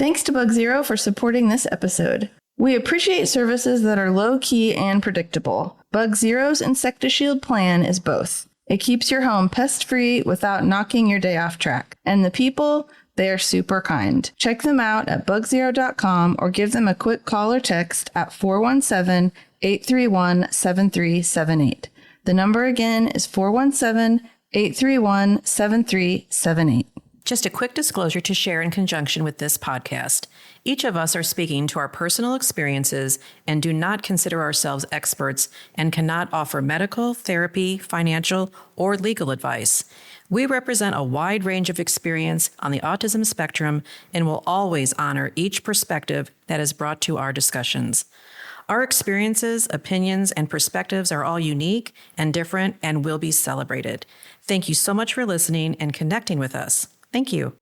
Thanks to Bug Zero for supporting this episode. We appreciate services that are low-key and predictable. Bug Zero's Insectishield plan is both. It keeps your home pest-free without knocking your day off track. And the people, they are super kind. Check them out at bugzero.com or give them a quick call or text at 417-831-7378. The number again is 417-831-7378. Just a quick disclosure to share in conjunction with this podcast. Each of us are speaking to our personal experiences and do not consider ourselves experts and cannot offer medical, therapy, financial, or legal advice. We represent a wide range of experience on the autism spectrum and will always honor each perspective that is brought to our discussions. Our experiences, opinions, and perspectives are all unique and different and will be celebrated. Thank you so much for listening and connecting with us. Thank you.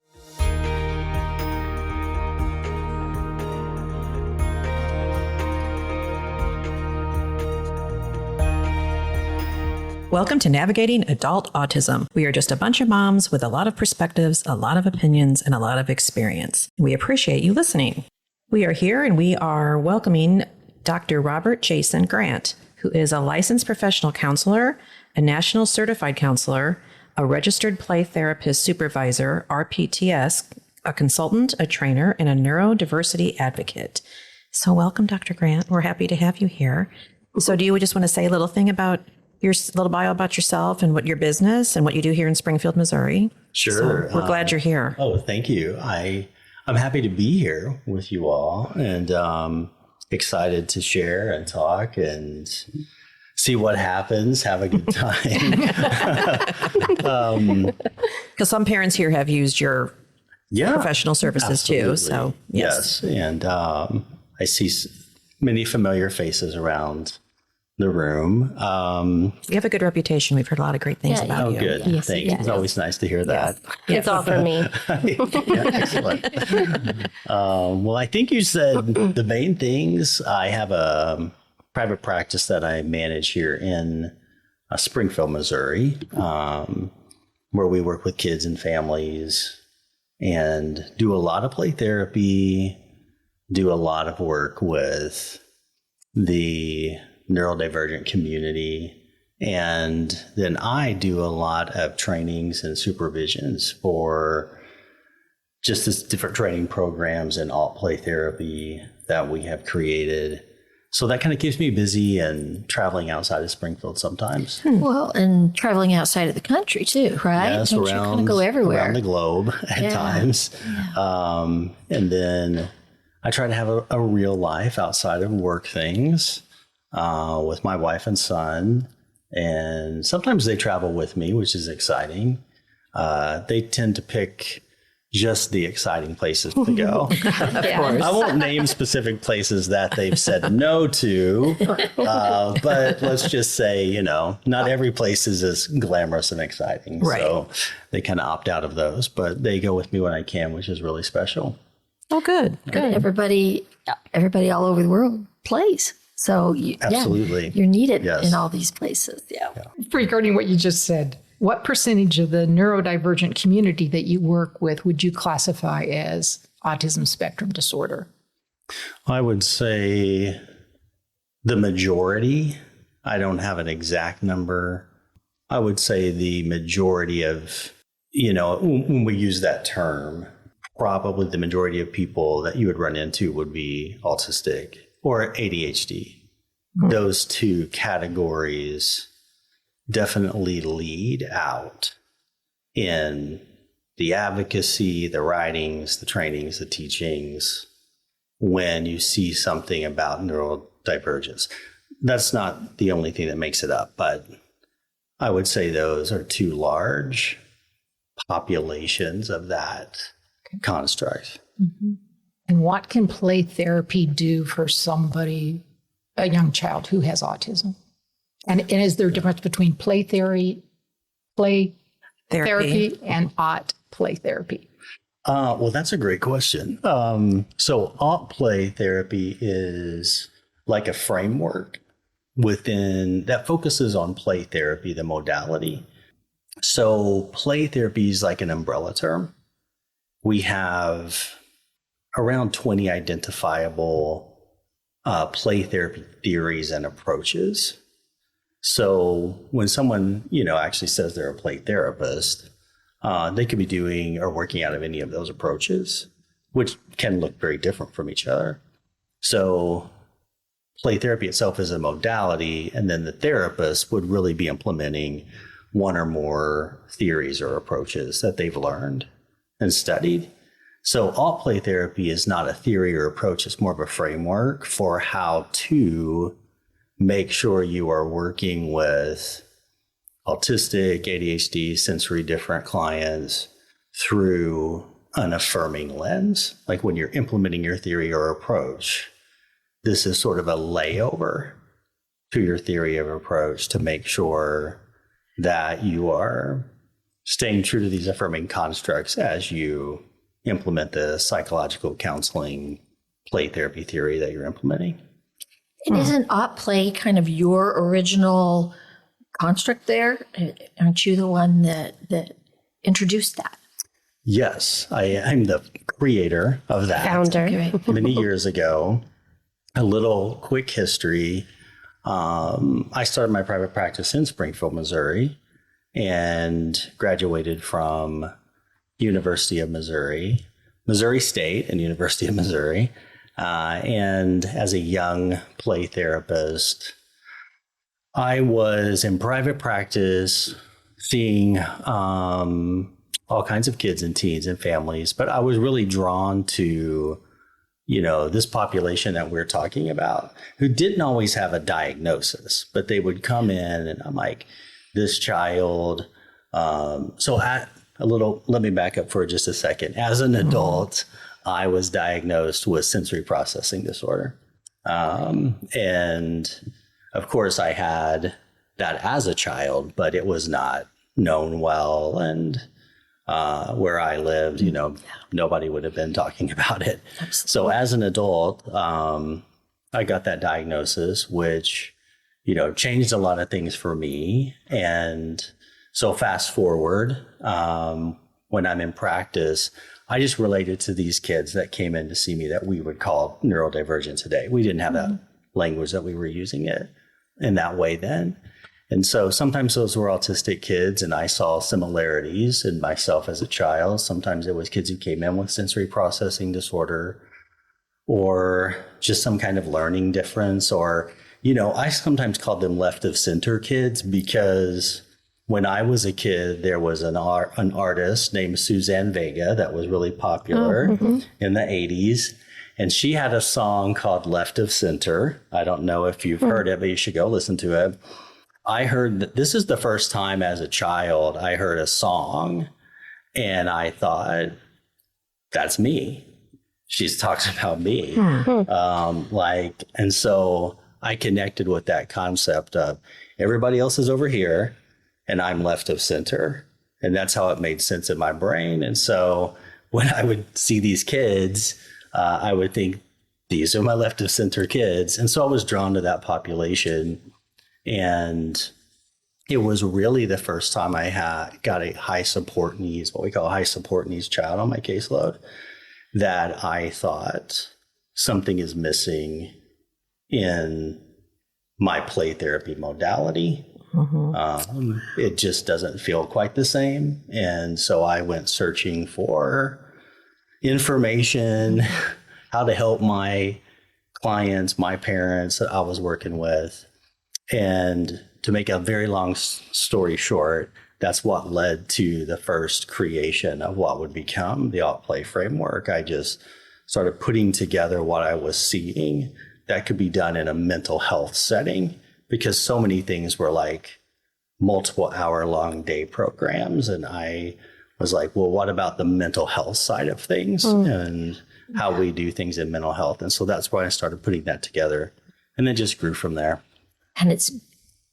Welcome to Navigating Adult Autism. We are just a bunch of moms with a lot of perspectives, a lot of opinions, and a lot of experience. We appreciate you listening. We are here and we are welcoming Dr. Robert Jason Grant, who is a licensed professional counselor, a national certified counselor, a registered play therapist supervisor, RPTS, a consultant, a trainer, and a neurodiversity advocate. So welcome, Dr. Grant. We're happy to have you here. So do you just want to say a little thing about your little bio about yourself and what your business and what you do here in Springfield, Missouri? Sure. So we're glad you're here. Oh, thank you. I'm happy to be here with you all and excited to share and talk and see what happens, have a good time. Because some parents here have used your professional services absolutely. too. So yes. And I see many familiar faces around the room. You have a good reputation. We've heard a lot of great things about Oh, you. good. Yes, Thank you. It's always nice to hear that. It's all for me. Yeah, excellent. Well, I think you said the main things. I have a private practice that I manage here in Springfield, Missouri, where we work with kids and families and do a lot of play therapy, do a lot of work with the neurodivergent community. And then I do a lot of trainings and supervisions for just this different training programs and alt play therapy that we have created. So that kind of keeps me busy and traveling outside of Springfield sometimes. Well, and traveling outside of the country too, right? Yes, Don't you kind of go everywhere? around the globe at times. Yeah. And then I try to have a real life outside of work things with my wife and son. And sometimes they travel with me, which is exciting. They tend to pick just the exciting places to go. Of course. I won't name specific places that they've said no to, but let's just say, not every place is as glamorous and exciting. Right. So they kind of opt out of those, but they go with me when I can, which is really special. Oh, good. Good. Everybody all over the world plays. So Absolutely. you're needed Yes. in all these places. Yeah. Regarding what you just said, what percentage of the neurodivergent community that you work with would you classify as autism spectrum disorder? I would say the majority. I don't have an exact number. I would say the majority of, when we use that term, probably the majority of people that you would run into would be autistic or ADHD. Those two categories definitely lead out in the advocacy, the writings, the trainings, the teachings, when you see something about neurodivergence. That's not the only thing that makes it up, but I would say those are two large populations of that construct. Mm-hmm. And what can play therapy do for somebody, a young child who has autism? And is there a difference between play therapy and aught play therapy? Well, that's a great question. So aught play therapy is like a framework within that focuses on play therapy, the modality. So play therapy is like an umbrella term. We have around 20 identifiable play therapy theories and approaches. So when someone, actually says they're a play therapist, they could be doing or working out of any of those approaches, which can look very different from each other. So play therapy itself is a modality, and then the therapist would really be implementing one or more theories or approaches that they've learned and studied. So alt play therapy is not a theory or approach. It's more of a framework for how to make sure you are working with autistic, ADHD, sensory different clients through an affirming lens. Like when you're implementing your theory or approach, this is sort of a layover to your theory of approach to make sure that you are staying true to these affirming constructs as you implement the psychological counseling play therapy theory that you're implementing. And isn't op play kind of your original construct there? Aren't you the one that introduced that? Yes, I'm the creator of that. Founder. Many years ago. A little quick history. I started my private practice in Springfield, Missouri, and graduated from University of Missouri, Missouri State and University of Missouri. And as a young play therapist, I was in private practice seeing all kinds of kids and teens and families, but I was really drawn to, this population that we're talking about who didn't always have a diagnosis, but they would come in and I'm like, this child. Let me back up for just a second. As an adult, I was diagnosed with sensory processing disorder. And of course I had that as a child, but it was not known well. And where I lived, nobody would have been talking about it. Absolutely. So as an adult, I got that diagnosis, which, changed a lot of things for me. And so fast forward, when I'm in practice, I just related to these kids that came in to see me that we would call neurodivergent today. We didn't have that language that we were using it in that way then. And so sometimes those were autistic kids and I saw similarities in myself as a child. Sometimes it was kids who came in with sensory processing disorder or just some kind of learning difference. Or, I sometimes called them left of center kids because when I was a kid, there was an artist named Suzanne Vega that was really popular in the 80s. And she had a song called Left of Center. I don't know if you've heard it, but you should go listen to it. I heard that this is the first time as a child I heard a song and I thought, that's me. She's talking about me. And so I connected with that concept of everybody else is over here and I'm left of center. And that's how it made sense in my brain. And so when I would see these kids, I would think, these are my left of center kids. And so I was drawn to that population. And it was really the first time I got a high support needs, what we call a high support needs child on my caseload, that I thought something is missing in my play therapy modality. It just doesn't feel quite the same. And so I went searching for information, how to help my clients, my parents that I was working with. And to make a very long story short, that's what led to the first creation of what would become the alt play framework. I just started putting together what I was seeing that could be done in a mental health setting, because so many things were like multiple hour-long day programs. And I was like, well, what about the mental health side of things and how we do things in mental health? And so that's why I started putting that together, and then just grew from there. And it's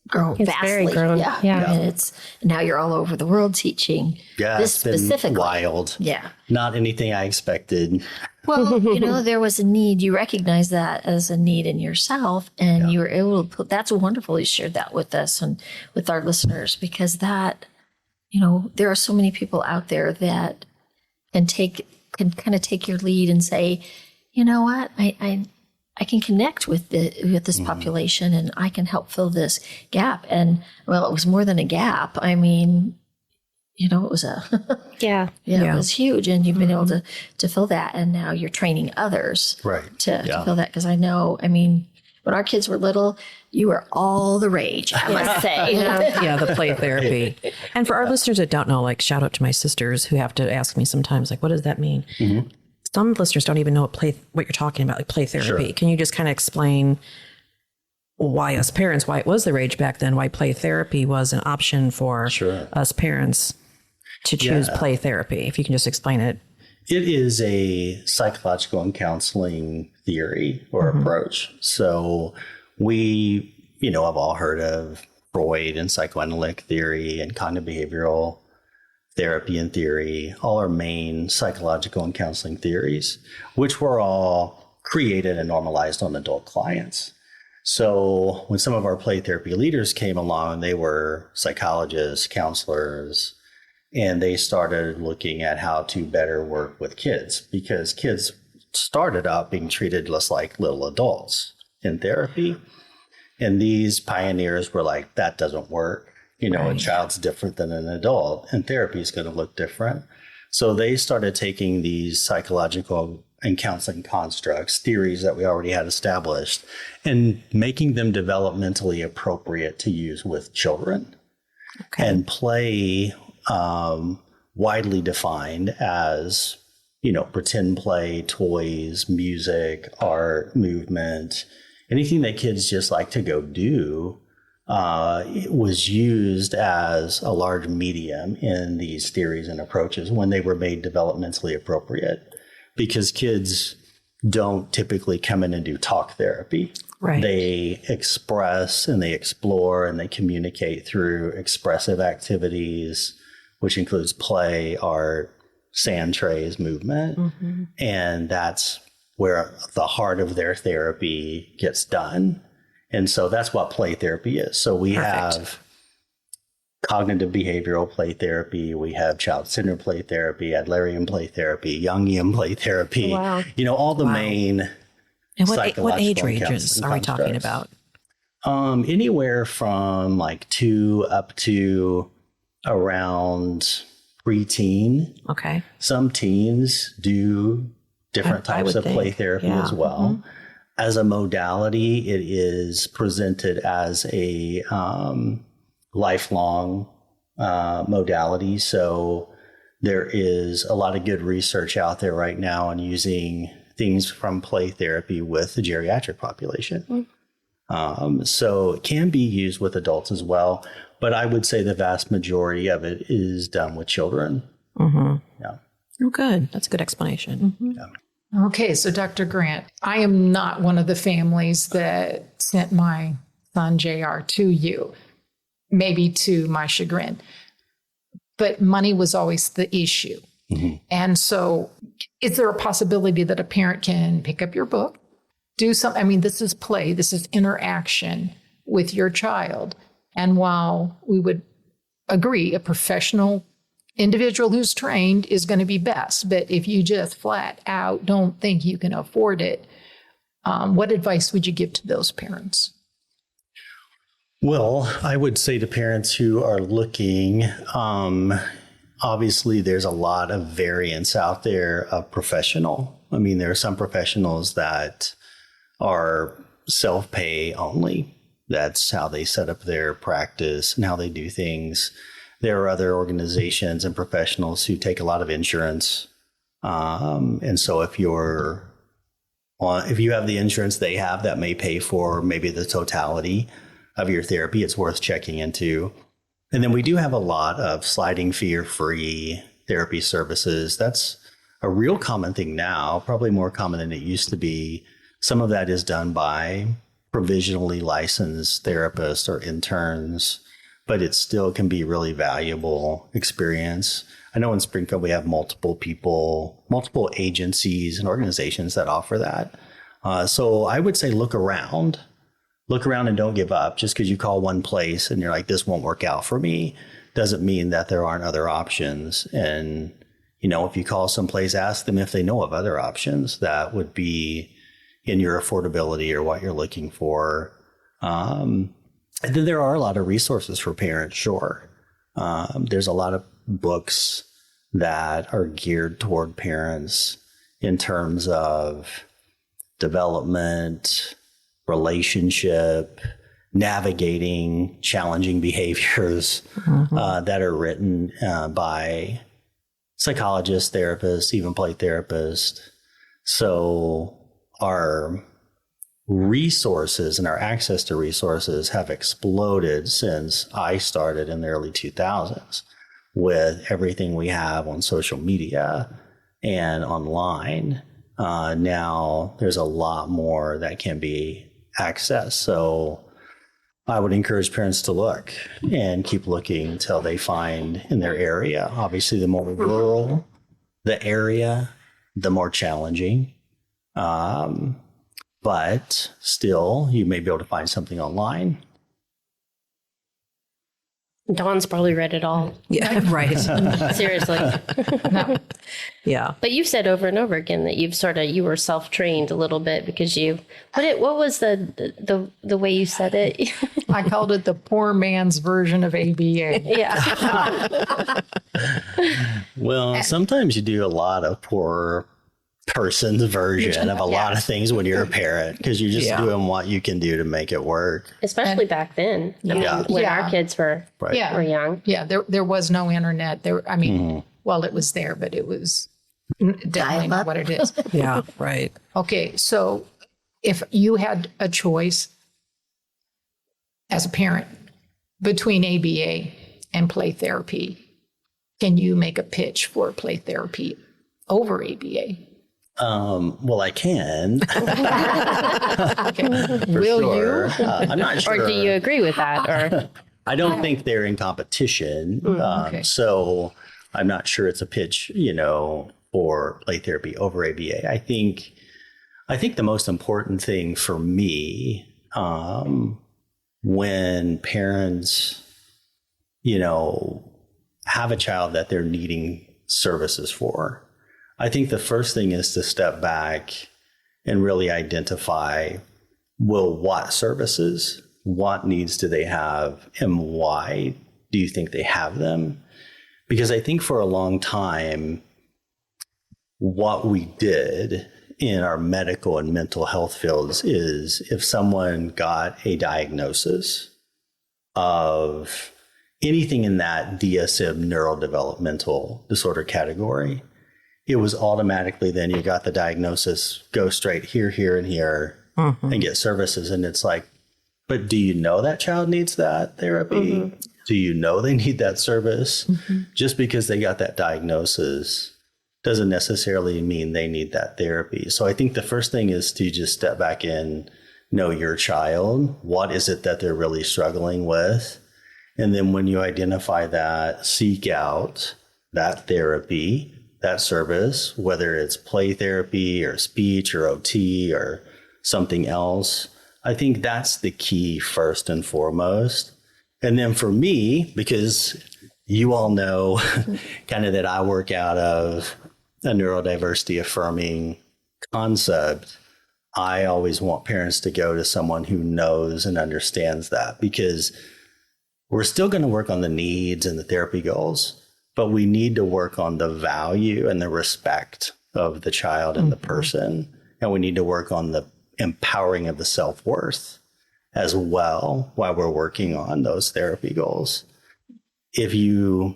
grown It's vastly. very grown. Yeah. And now you're all over the world teaching this It's been specifically. wild. Yeah. Not anything I expected. Well, there was a need. You recognize that as a need in yourself, and you were able to put. That's wonderful. You shared that with us and with our listeners, because that, there are so many people out there that can take can kind of take your lead and say, you know what, I can connect with this population, and I can help fill this gap. And well, it was more than a gap. I mean, it was it was huge, and you've been able to fill that, and now you're training others to fill that. Because I know, I mean, when our kids were little, you were all the rage, I must say. Yeah, the play therapy. And for our listeners that don't know, like, shout out to my sisters who have to ask me sometimes, like, what does that mean? Mm-hmm. Some listeners don't even know what you're talking about, like play therapy. Sure. Can you just kind of explain why us parents, why it was the rage back then, why play therapy was an option for us parents to choose play therapy? If you can just explain it. It is a psychological and counseling theory or approach. So we, have all heard of Freud and psychoanalytic theory and cognitive behavioral therapy and theory, all our main psychological and counseling theories, which were all created and normalized on adult clients. So when some of our play therapy leaders came along, they were psychologists, counselors, and they started looking at how to better work with kids, because kids started out being treated just like little adults in therapy. And these pioneers were like, that doesn't work. A child's different than an adult, and therapy is going to look different. So they started taking these psychological and counseling constructs, theories that we already had established, and making them developmentally appropriate to use with children. Okay. And play, widely defined as, pretend play, toys, music, art, movement, anything that kids just like to go do. It was used as a large medium in these theories and approaches when they were made developmentally appropriate, because kids don't typically come in and do talk therapy. Right. They express and they explore and they communicate through expressive activities, which includes play, art, sand trays, movement. Mm-hmm. And that's where the heart of their therapy gets done. And so that's what play therapy is. So we have cognitive behavioral play therapy. We have child-centered play therapy, Adlerian play therapy, Jungian play therapy. Wow. All the main and what age ranges are we talking about? Anywhere from like 2 up to around preteen. Okay. Some teens do different types of play therapy as well. Mm-hmm. As a modality, it is presented as a lifelong modality. So there is a lot of good research out there right now on using things from play therapy with the geriatric population. So it can be used with adults as well. But I would say the vast majority of it is done with children. Mm-hmm. Yeah. Oh, good. That's a good explanation. Mm-hmm. Yeah. Okay, so Dr. Grant, I am not one of the families that sent my son JR to you, maybe to my chagrin, but money was always the issue. Mm-hmm. And so is there a possibility that a parent can pick up your book, do something? I mean, this is play, this is interaction with your child. And while we would agree a professional individual who's trained is going to be best. But if you just flat out don't think you can afford it, what advice would you give to those parents? Well, I would say to parents who are looking, obviously there's a lot of variance out there of professional. I mean, there are some professionals that are self-pay only. That's how they set up their practice and how they do things. There are other organizations and professionals who take a lot of insurance. And so if you have the insurance they have, that may pay for maybe the totality of your therapy, it's worth checking into. And then we do have a lot of sliding fee or free therapy services. That's a real common thing now, probably more common than it used to be. Some of that is done by provisionally licensed therapists or interns, but it still can be really valuable experience. I know in Springfield we have multiple agencies and organizations that offer that. So I would say look around and don't give up. Just because you call one place and you're like, this won't work out for me, doesn't mean that there aren't other options. And if you call someplace, ask them if they know of other options that would be in your affordability or what you're looking for. And then there are a lot of resources for parents, sure. There's a lot of books that are geared toward parents in terms of development, relationship, navigating challenging behaviors that are written by psychologists, therapists, even play therapists. So our resources and our access to resources have exploded since I started in the early 2000s with everything we have on social media and online. Now there's a lot more that can be accessed. So I would encourage parents to look and keep looking until they find in their area. Obviously, the more rural the area, the more challenging. But still, you may be able to find something online. Dawn's probably read it all. Yeah, right. Seriously. Yeah. But you've said over and over again that you were self-trained a little bit because what was the way you said it? I called it the poor man's version of ABA. Yeah. Well, sometimes you do a lot of poor person's version of a lot of things when you're a parent because you're just doing what you can do to make it work. Especially back then. When our kids were young. Yeah, there was no internet. Well, it was there, but it was definitely not what it is. Yeah, right. Okay, so if you had a choice as a parent between ABA and play therapy, can you make a pitch for play therapy over ABA? Well, I can. Will sure. you? I'm not sure. Or do you agree with that? Or I don't think they're in competition. Okay. So I'm not sure it's a pitch, for play therapy over ABA. I think the most important thing for me, when parents, have a child that they're needing services for, I think the first thing is to step back and really identify, what services, what needs do they have, and why do you think they have them? Because I think for a long time, what we did in our medical and mental health fields is if someone got a diagnosis of anything in that DSM neurodevelopmental disorder category, it was automatically then you got the diagnosis, go straight here, here, and here, and get services. And it's like, but do you know that child needs that therapy? Do you know they need that service? Just because they got that diagnosis doesn't necessarily mean they need that therapy. So I think the first thing is to just step back in, know your child. What is it that they're really struggling with? And then when you identify that, seek out that therapy, that service, whether it's play therapy or speech or OT or something else. I think that's the key first and foremost. And then for me, because you all know kind of that I work out of a neurodiversity affirming concept, I always want parents to go to someone who knows and understands that, because we're still going to work on the needs and the therapy goals, but we need to work on the value and the respect of the child and the person. And we need to work on the empowering of the self-worth as well while we're working on those therapy goals. If you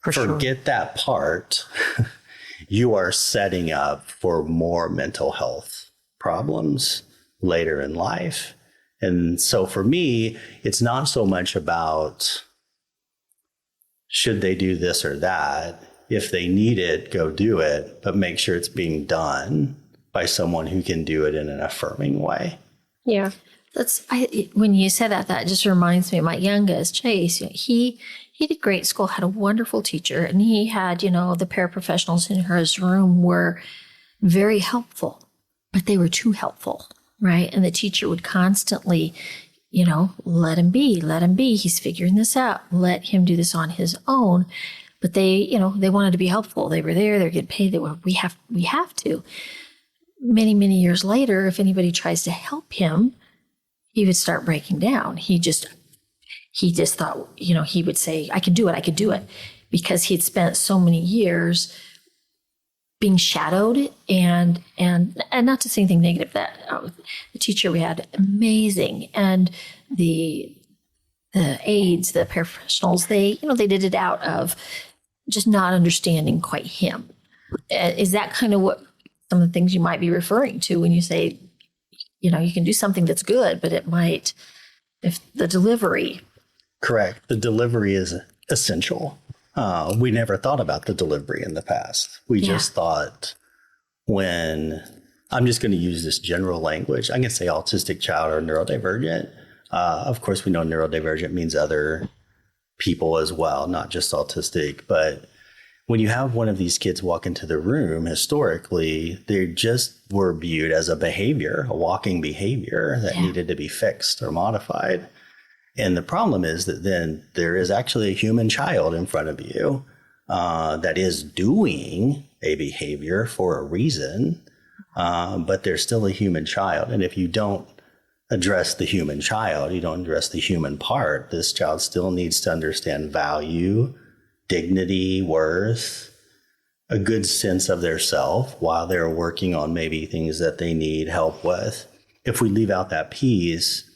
forget that part, you are setting up for more mental health problems later in life. And so for me, it's not so much about should they do this or that. If they need it, go do it, but make sure it's being done by someone who can do it in an affirming way. Yeah. When you said that just reminds me of my youngest, Chase. He did great at school, had a wonderful teacher, and he had, the paraprofessionals in his room were very helpful, but they were too helpful, right? And the teacher would constantly, let him be. He's figuring this out. Let him do this on his own. but they wanted to be helpful. They were there, they're getting paid. We have to. Many, many years later, if anybody tries to help him, he would start breaking down. He just thought, he would say, I can do it, because he had spent so many years being shadowed and not to say anything negative. That the teacher we had, amazing, and the aides, the paraprofessionals, they did it out of just not understanding quite him. Is that kind of what some of the things you might be referring to when you say, you can do something that's good, but it might, if the delivery. Correct. The delivery is essential. We never thought about the delivery in the past. We just thought, when I'm just going to use this general language, I can say autistic child or neurodivergent. Of course, we know neurodivergent means other people as well, not just autistic. But when you have one of these kids walk into the room, historically, they just were viewed as a walking behavior that needed to be fixed or modified. And the problem is that then there is actually a human child in front of you that is doing a behavior for a reason, but they're still a human child. And if you don't address the human child, you don't address the human part, this child still needs to understand value, dignity, worth, a good sense of their self while they're working on maybe things that they need help with. If we leave out that piece,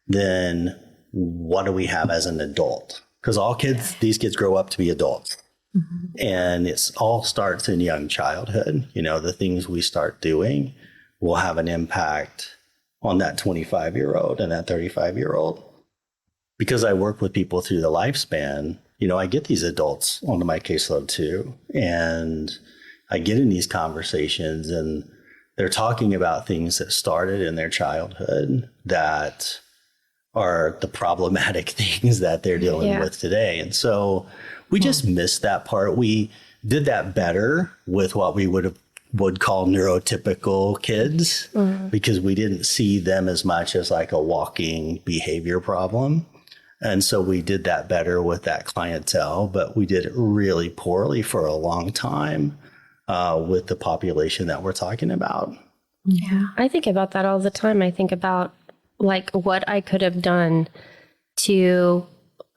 then what do we have as an adult? Because these kids grow up to be adults. Mm-hmm. And it all starts in young childhood. The things we start doing will have an impact on that 25-year-old and that 35-year-old. Because I work with people through the lifespan, I get these adults onto my caseload too. And I get in these conversations and they're talking about things that started in their childhood that are the problematic things that they're dealing with today. And so we just missed that part. We did that better with what we would call neurotypical kids, because we didn't see them as much as like a walking behavior problem. And so we did that better with that clientele, but we did it really poorly for a long time with the population that we're talking about. Yeah, I think about that all the time. I think about like what I could have done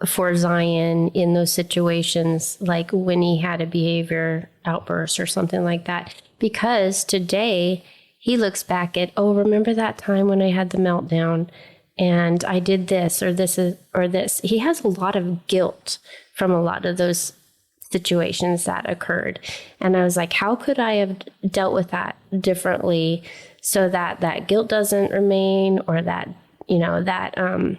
for Zion in those situations, like when he had a behavior outburst or something like that. Because today he looks back at, remember that time when I had the meltdown and I did this or this or this. He has a lot of guilt from a lot of those situations that occurred. And I was like, how could I have dealt with that differently so that that guilt doesn't remain, or that, that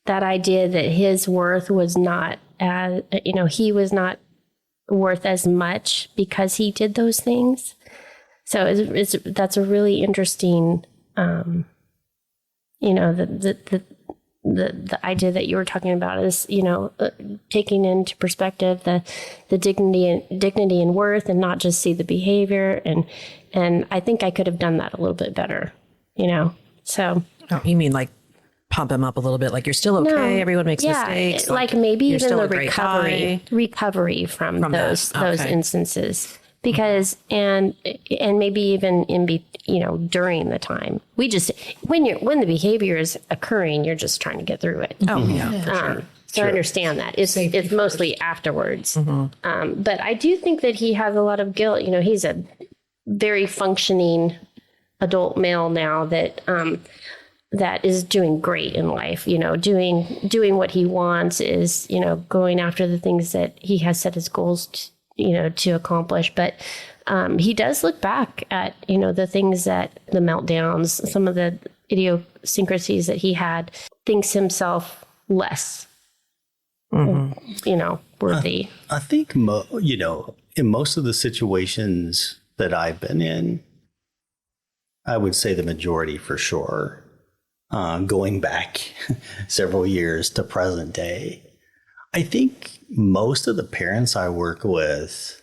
idea that his worth was not as, he was not worth as much because he did those things. So that's a really interesting, the idea that you were talking about is, taking into perspective the dignity and worth, and not just see the behavior. And I think I could have done that a little bit better, so. Oh, you mean like pump him up a little bit, like you're still okay, No, everyone makes mistakes. Like maybe you're even still the a great guy. recovery from those Okay. instances. Because and maybe even during the time, we just when the behavior is occurring, you're just trying to get through it. Oh yeah, for sure. So I understand that it's mostly afterwards. But I do think that he has a lot of guilt. He's a very functioning adult male now that that is doing great in life. Doing what he wants, is going after the things that he has set his goals to accomplish. But he does look back at, the things that the meltdowns, some of the idiosyncrasies that he had, thinks himself less, worthy. I think, in most of the situations that I've been in, I would say the majority for sure, going back several years to present day, I think most of the parents I work with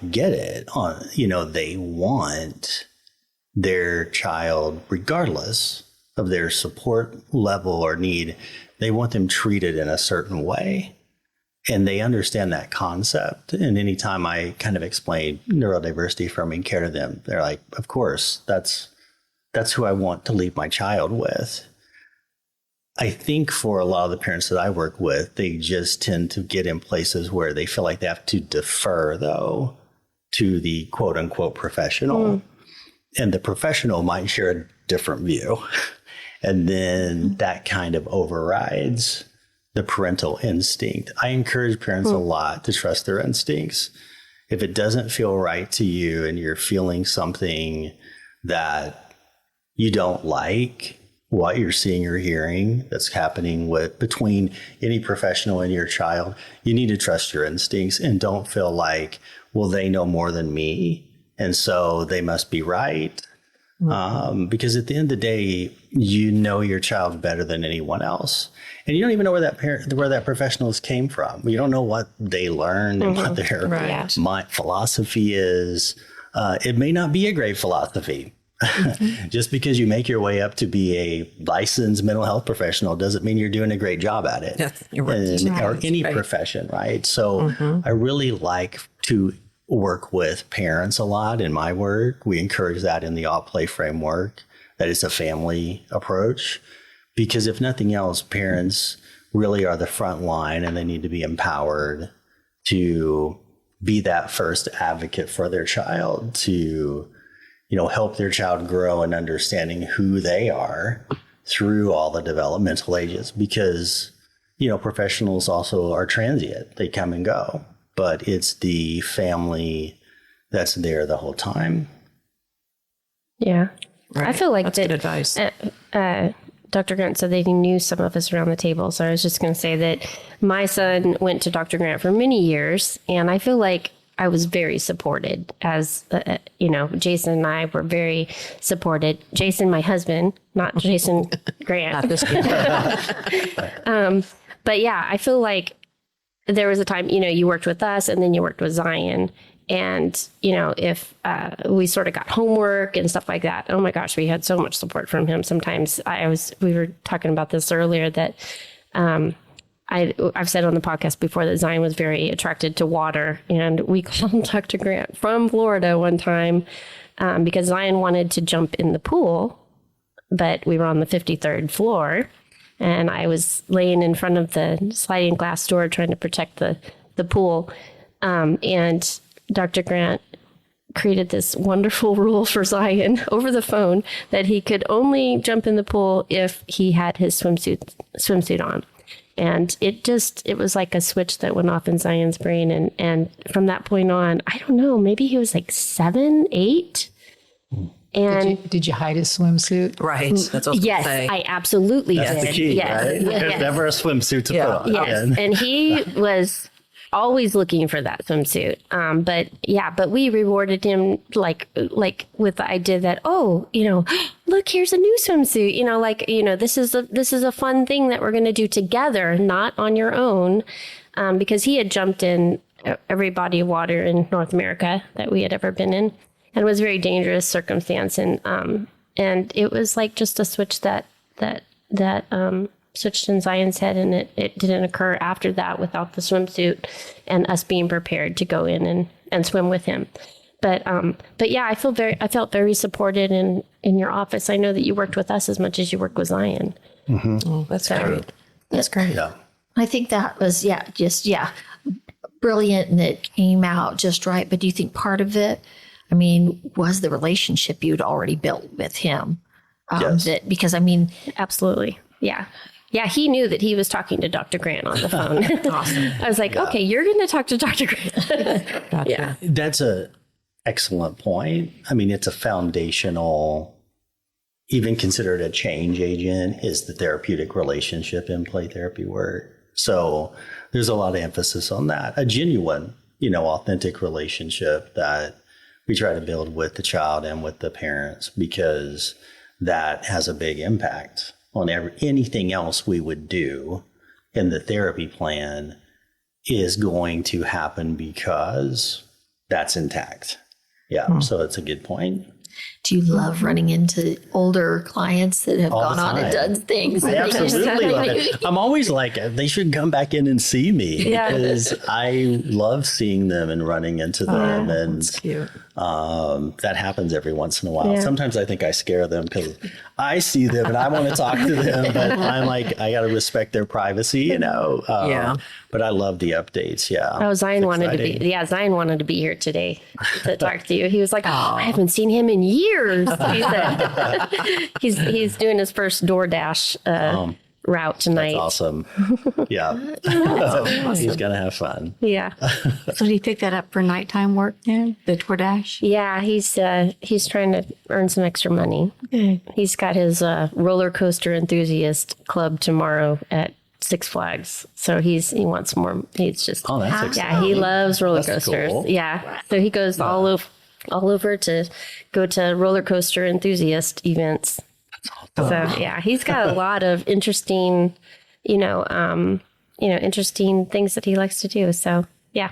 get it on, they want their child, regardless of their support level or need, they want them treated in a certain way. And they understand that concept. And anytime I kind of explain neurodiversity affirming care to them, they're like, of course, that's who I want to leave my child with. I think for a lot of the parents that I work with, they just tend to get in places where they feel like they have to defer, though, to the quote unquote professional. And the professional might share a different view. And then that kind of overrides the parental instinct. I encourage parents a lot to trust their instincts. If it doesn't feel right to you and you're feeling something that you don't like, what you're seeing or hearing that's happening between any professional and your child, you need to trust your instincts and don't feel like, well, they know more than me, and so they must be right. Because at the end of the day, you know your child better than anyone else. And you don't even know where that professionals came from. You don't know what they learned and what their philosophy is. It may not be a great philosophy. Just because you make your way up to be a licensed mental health professional doesn't mean you're doing a great job at it. Yes, you're right. Or any profession, right? So I really like to work with parents a lot in my work. We encourage that in the All Play framework, that it's a family approach. Because if nothing else, parents really are the front line and they need to be empowered to be that first advocate for their child, to help their child grow in understanding who they are through all the developmental ages, because, professionals also are transient. They come and go, but it's the family that's there the whole time. Yeah. Right. I feel like that's good advice. Dr. Grant said that he knew some of us around the table. So I was just going to say that my son went to Dr. Grant for many years, and I feel like I was very supported as, Jason and I were very supported. Jason, my husband, not Jason Grant. Not this kid. But yeah, I feel like there was a time, you worked with us and then you worked with Zion. And, if we sort of got homework and stuff like that, oh my gosh, we had so much support from him. Sometimes we were talking about this earlier that, I've said on the podcast before that Zion was very attracted to water, and we called Dr. Grant from Florida one time because Zion wanted to jump in the pool, but we were on the 53rd floor, and I was laying in front of the sliding glass door trying to protect the pool, and Dr. Grant created this wonderful rule for Zion over the phone that he could only jump in the pool if he had his swimsuit on. And it was like a switch that went off in Zion's brain. And from that point on, I don't know, maybe he was like 7, 8. And did you hide his swimsuit? Right. That's what yes, I was I absolutely That's did. the key, yes. right? There's never a swimsuit to put on. Yes. And he was always looking for that swimsuit. But we rewarded him like with the idea that, look, here's a new swimsuit, this is a fun thing that we're going to do together, not on your own. Because he had jumped in every body of water in North America that we had ever been in, and it was a very dangerous circumstance. And it was like just a switch that switched in Zion's head, and it didn't occur after that without the swimsuit and us being prepared to go in and swim with him. But yeah, I felt very supported in your office. I know that you worked with us as much as you worked with Zion. Mm-hmm. Oh, that's great. That's great. Yeah. I think that was, brilliant, and it came out just right. But do you think part of it, was the relationship you'd already built with him? Yes. Absolutely. Yeah. Yeah, he knew that he was talking to Dr. Grant on the phone. Awesome. I was like, okay, you're going to talk to Dr. Grant. Gotcha. Yeah. That's a excellent point. It's a foundational, even considered a change agent, is the therapeutic relationship in play therapy work. So there's a lot of emphasis on that. A genuine, authentic relationship that we try to build with the child and with the parents, because that has a big impact on anything else we would do in the therapy plan is going to happen because that's intact. Yeah. So it's a good point. Do you love running into older clients that have All gone the on and time. done things? I absolutely love it. I'm always like, they should come back in and see me because I love seeing them and running into them. And Cute. that happens every once in a while. Sometimes I think I scare them because I see them and I want to talk to them, but I'm like, I got to respect their privacy, you know? But I love the updates. Yeah. Oh, Zion It's wanted exciting. to be. Yeah, Zion wanted to be here today to talk to you. He was like, I haven't seen him in years. He said he's doing his first DoorDash route tonight. Awesome. Yeah. He's going to have fun. Yeah, So do you pick that up for nighttime work then, the DoorDash? yeah. He's trying to earn some extra money. He's got his roller coaster enthusiast club tomorrow at Six Flags. So he wants more. He's just That's exciting. yeah. He loves roller That's coasters. cool. Yeah. So he goes all over to go to roller coaster enthusiast events. So yeah, he's got a lot of interesting, interesting things that he likes to do. So yeah.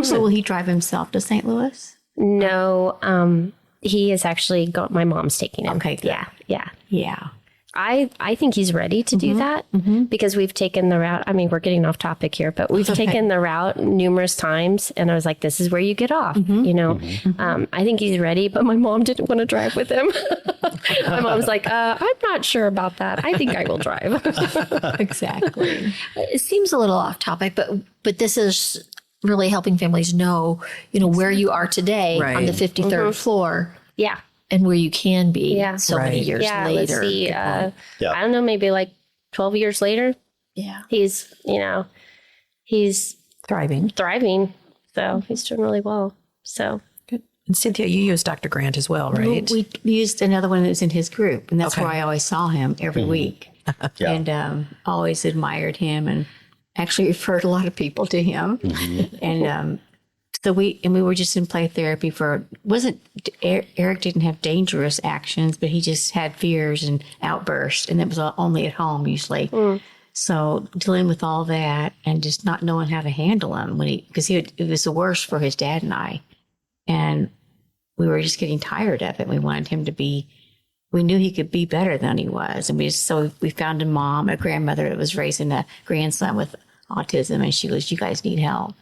So will he drive himself to St. Louis? No, he has actually got my mom's taking him. Okay, good. Yeah. Yeah. I think he's ready to do that because we've taken the route. I mean, we're getting off topic here, but we've taken the route numerous times. And I was like, this is where you get off, I think he's ready, but my mom didn't want to drive with him. My mom's like, I'm not sure about that. I think I will drive. Exactly. It seems a little off topic, but this is really helping families know, where you are today on the 53rd floor Yeah. and where you can be Yeah. so many years Yeah. later. Let's see. Yeah. I don't know, maybe like 12 years later, Yeah. he's Thriving. thriving. So he's doing really well. So Good. And Cynthia, you use Dr. Grant as well, right? We used another one that was in his group, and that's Okay. where I always saw him every week. Yeah. And always admired him and actually referred a lot of people to him. And so we were just in play therapy Eric didn't have dangerous actions, but he just had fears and outbursts, and it was only at home usually. So dealing with all that and just not knowing how to handle him because it was the worst for his dad and I, and we were just getting tired of it. We wanted him to be. We knew he could be better than he was, and we found a grandmother that was raising a grandson with autism, and she goes, "You guys need help."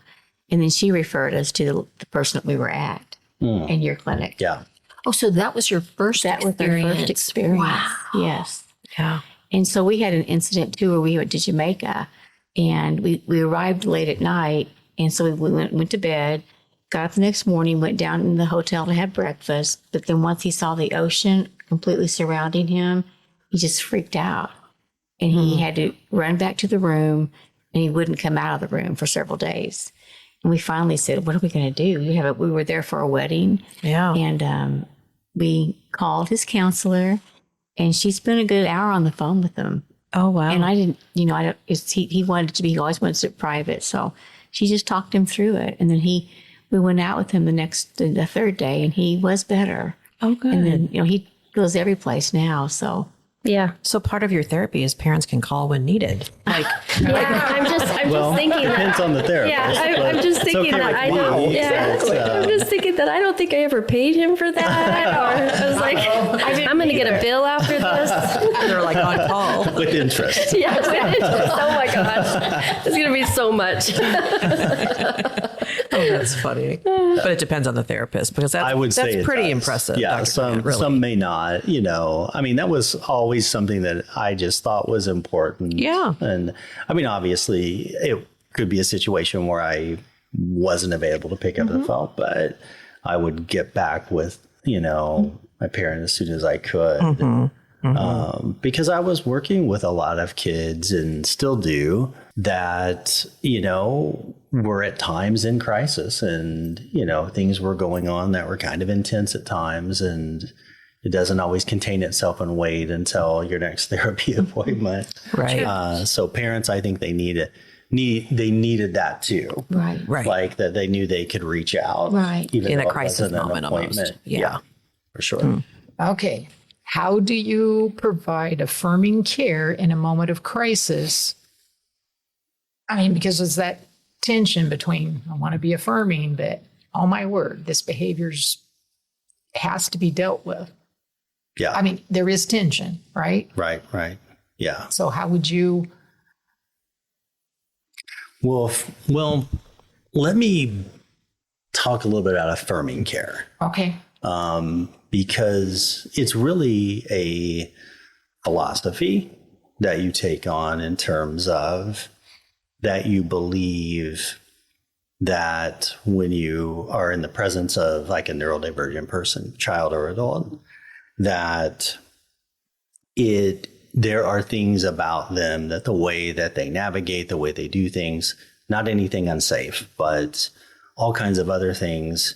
And then she referred us to the person that we were at in your clinic. Yeah. Oh, so that was your first That was experience. our first experience. Wow. Yes. Yeah. And so we had an incident too where we went to Jamaica, and we arrived late at night, and so we went to bed, got up the next morning, went down in the hotel to have breakfast. But then once he saw the ocean completely surrounding him, he just freaked out, and he had to run back to the room, and he wouldn't come out of the room for several days. And we finally said, "What are we going to do? We were there for a wedding." Yeah. And we called his counselor, and she spent a good hour on the phone with him. Oh, wow. And I didn't, he wanted to be, he always wanted it private. So she just talked him through it. And then we went out with him the third day, and he was better. Oh, good. And then, he goes every place now. So yeah. So part of your therapy is parents can call when needed. Like, Yeah. I'm just thinking that. Depends on the therapist. Yeah, I'm just it's thinking okay that with I don't. me. Yeah, It's, I'm just thinking that I don't think I ever paid him for that. Or I was like, I'm going to get a bill after this. they're like on call. with interest. Yeah, oh my gosh, it's going to be so much. Oh, that's funny. But it depends on the therapist because I would say that's it pretty does. impressive. Yeah, Dr. some Grant, really. some may not. I mean, that was always something that I just thought was important. Yeah. And I mean, obviously, it could be a situation where I wasn't available to pick up the phone, but I would get back with my parent as soon as I could. Because I was working with a lot of kids and still do that, were at times in crisis and, things were going on that were kind of intense at times, and it doesn't always contain itself and wait until your next therapy appointment. Right. So parents, I think they needed that too. right. Right. Like that they knew they could reach out. Right. Even In a though it crisis wasn't an moment almost. appointment. Yeah. For sure. Okay. How do you provide affirming care in a moment of crisis? I mean, because there's that tension between I want to be affirming, but oh my word, this behavior's has to be dealt with. Yeah. I mean, there is tension, right? Right. Yeah. So how would you? Well, let me talk a little bit about affirming care. Okay. Because it's really a philosophy that you take on in terms of that you believe that when you are in the presence of like a neurodivergent person, child or adult, that there are things about them, that the way that they navigate, the way they do things, not anything unsafe, but all kinds of other things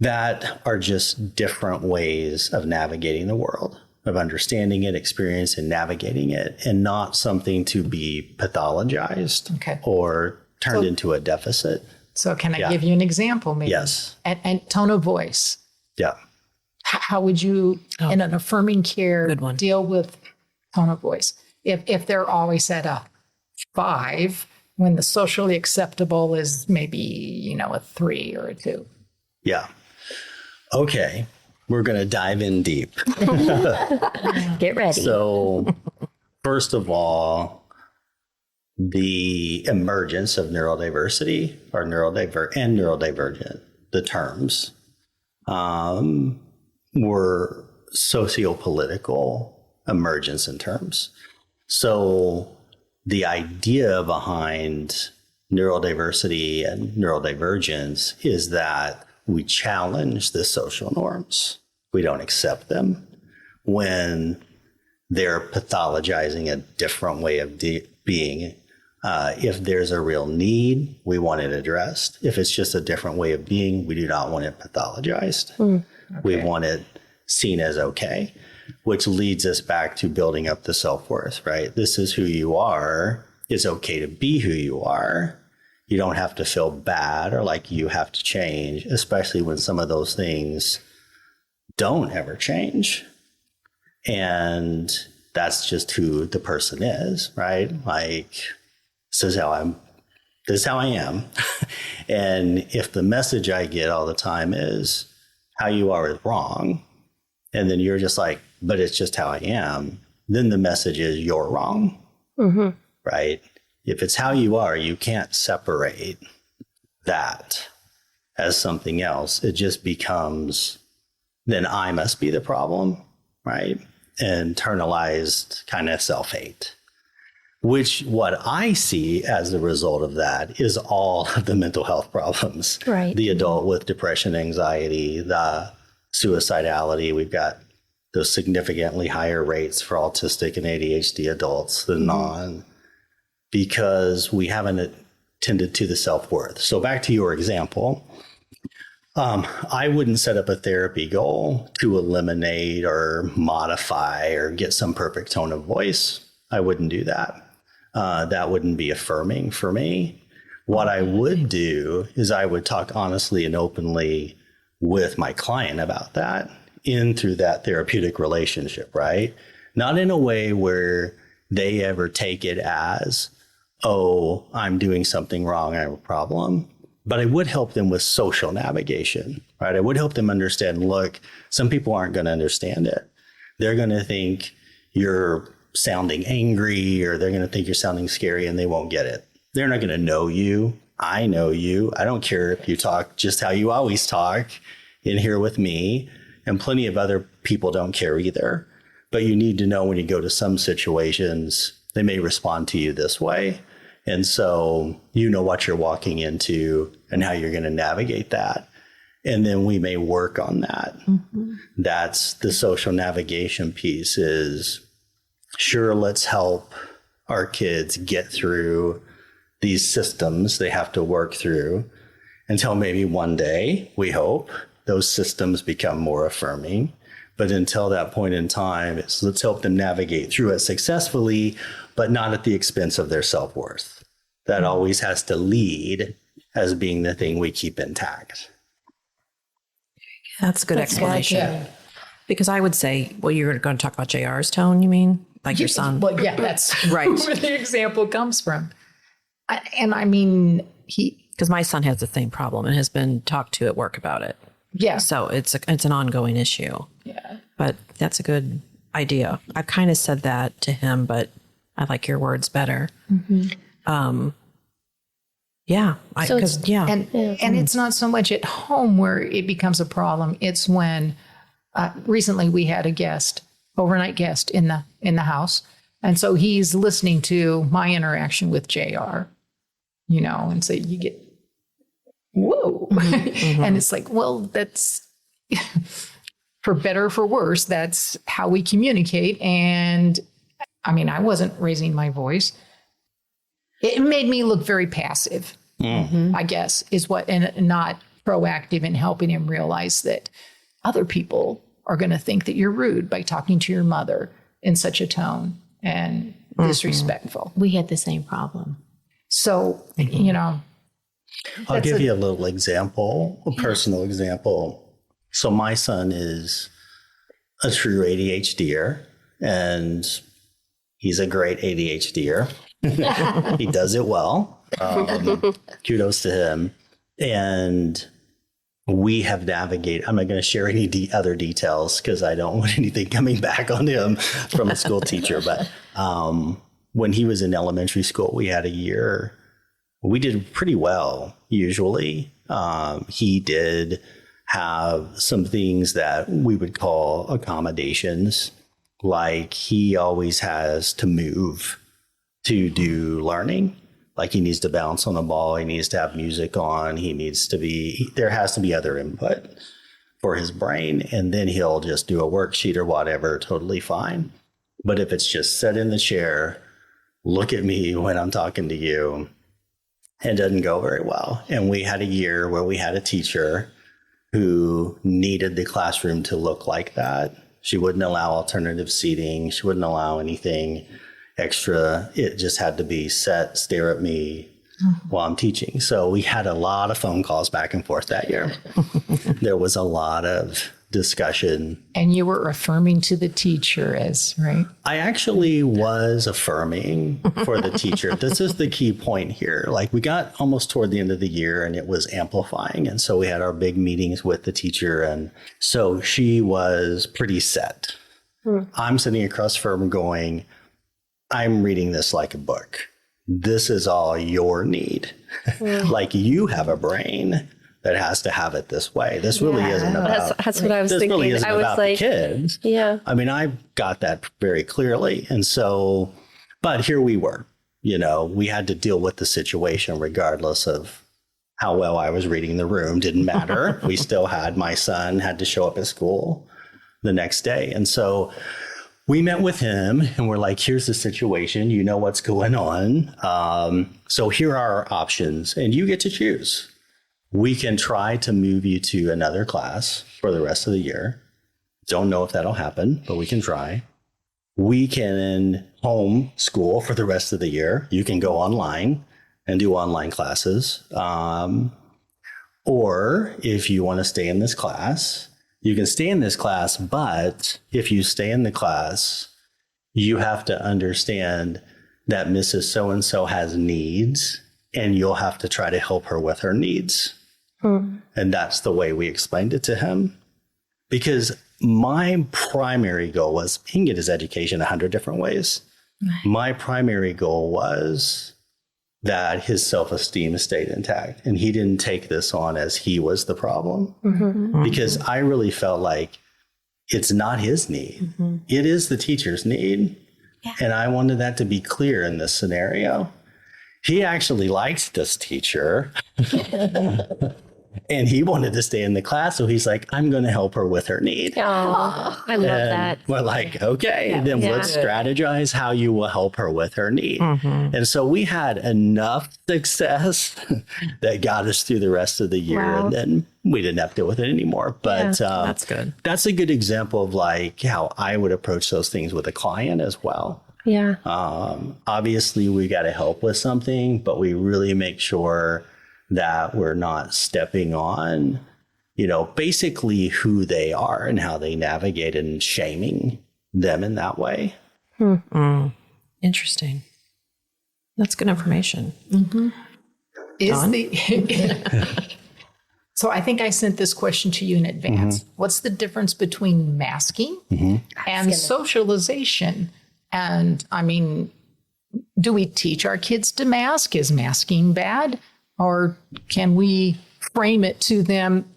that are just different ways of navigating the world, of understanding it, experiencing, navigating it, and not something to be pathologized or turned into a deficit. So can I give you an example, maybe? Yes. And tone of voice. Yeah. How would you, in an affirming care, Good one. deal with tone of voice? If they're always at a 5, when the socially acceptable is maybe, a 3 or a 2. Yeah. Okay. We're going to dive in deep. Get ready. So, first of all, the emergence of neurodiversity or neurodivergent, the terms, were sociopolitical emergence in terms. So the idea behind neurodiversity and neurodivergence is that we challenge the social norms. We don't accept them when they're pathologizing a different way of being. If there's a real need, we want it addressed. If it's just a different way of being, we do not want it pathologized. We want it seen as okay, which leads us back to building up the self-worth, right? This is who you are. It's okay to be who you are. You don't have to feel bad or like you have to change, especially when some of those things don't ever change. And that's just who the person is, right? Like, this is how I am. And if the message I get all the time is how you are is wrong, and then you're just like, but it's just how I am, then the message is you're wrong, right? If it's how you are, you can't separate that as something else. It just becomes, then I must be the problem, right? Internalized kind of self-hate, which what I see as the result of that is all of the mental health problems. Right. The adult with depression, anxiety, the suicidality. We've got those significantly higher rates for autistic and ADHD adults than non, because we haven't attended to the self-worth. So back to your example, I wouldn't set up a therapy goal to eliminate or modify or get some perfect tone of voice. I wouldn't do that. That wouldn't be affirming for me. What I would do is I would talk honestly and openly with my client about that through that therapeutic relationship, right? Not in a way where they ever take it as, oh, I'm doing something wrong, I have a problem. But I would help them with social navigation, right? I would help them understand, look, some people aren't going to understand it. They're going to think you're sounding angry, or they're going to think you're sounding scary, and they won't get it. They're not going to know you. I know you. I don't care if you talk just how you always talk in here with me. And plenty of other people don't care either. But you need to know when you go to some situations, they may respond to you this way. And so you know what you're walking into and how you're going to navigate that. And then we may work on that. That's the social navigation piece is, sure, let's help our kids get through these systems they have to work through until maybe one day, we hope, those systems become more affirming. But until that point in time, let's help them navigate through it successfully, but not at the expense of their self-worth. That always has to lead as being the thing we keep intact. That's a good explanation. Because I would say, well, you're going to talk about JR's tone, you mean? Like your son? Well, yeah, that's Right. where the example comes from. And I mean, Because my son has the same problem and has been talked to at work about it. Yeah. So it's an ongoing issue. Yeah. But that's a good idea. I've kind of said that to him, but I like your words better. Yeah. And it's not so much at home where it becomes a problem. It's when recently we had a overnight guest in the house. And so he's listening to my interaction with JR, and so you get, whoa. And it's like, well, that's for better or for worse, that's how we communicate. And I mean, I wasn't raising my voice. It made me look very passive, I guess, and not proactive in helping him realize that other people are going to think that you're rude by talking to your mother in such a tone and disrespectful. We had the same problem. So, I'll give you a little example, a personal example. So my son is a true ADHDer, and he's a great ADHDer. He does it well. Kudos to him. And we have navigated, I'm not going to share any other details because I don't want anything coming back on him from a school teacher. But when he was in elementary school, we had a year, we did pretty well, usually. He did have some things that we would call accommodations, like he always has to move to do learning. Like he needs to bounce on the ball. He needs to have music on. There has to be other input for his brain. And then he'll just do a worksheet or whatever, totally fine. But if it's just sit in the chair, look at me when I'm talking to you, it doesn't go very well. And we had a year where we had a teacher who needed the classroom to look like that. She wouldn't allow alternative seating. She wouldn't allow anything extra. It just had to be set, stare at me while I'm teaching. So we had a lot of phone calls back and forth that year. There was a lot of discussion. And you were affirming to the teacher right? I actually was affirming for the teacher. This is the key point here. Like we got almost toward the end of the year and it was amplifying. And so we had our big meetings with the teacher. And so she was pretty set. I'm sitting across from her going, I'm reading this like a book. This is all your need. Like you have a brain that has to have it this way. This really isn't about. That's what I was thinking. Really isn't I was about like, the kids. Yeah. I mean, I got that very clearly, and so, but here we were. We had to deal with the situation regardless of how well I was reading the room. Didn't matter. We still had my son had to show up at school the next day, and so. We met with him and we're like, here's the situation. You know what's going on. So here are our options and you get to choose. We can try to move you to another class for the rest of the year. Don't know if that'll happen, but we can try. We can home school for the rest of the year. You can go online and do online classes. Or if you want to stay in this class, you can stay in this class, but if you stay in the class, you have to understand that Mrs. So-and-so has needs, and you'll have to try to help her with her needs. And that's the way we explained it to him. Because my primary goal was he can get his education 100 different ways. My primary goal was that his self-esteem stayed intact. And he didn't take this on as he was the problem. Because I really felt like it's not his need. It is the teacher's need. Yeah. And I wanted that to be clear in this scenario. He actually liked this teacher. And he wanted to stay in the class. So he's like, I'm going to help her with her need. Oh, I love that. We're like, okay, then let's strategize how you will help her with her need. And so we had enough success that got us through the rest of the year. And then we didn't have to deal with it anymore. But that's good. That's a good example of like how I would approach those things with a client as well. Yeah. Obviously, we got to help with something, but we really make sure that we're not stepping on, basically who they are and how they navigate and shaming them in that way. Interesting. That's good information. Is So I think I sent this question to you in advance. What's the difference between masking and socialization? And I mean, do we teach our kids to mask? Is masking bad? Or can we frame it to them?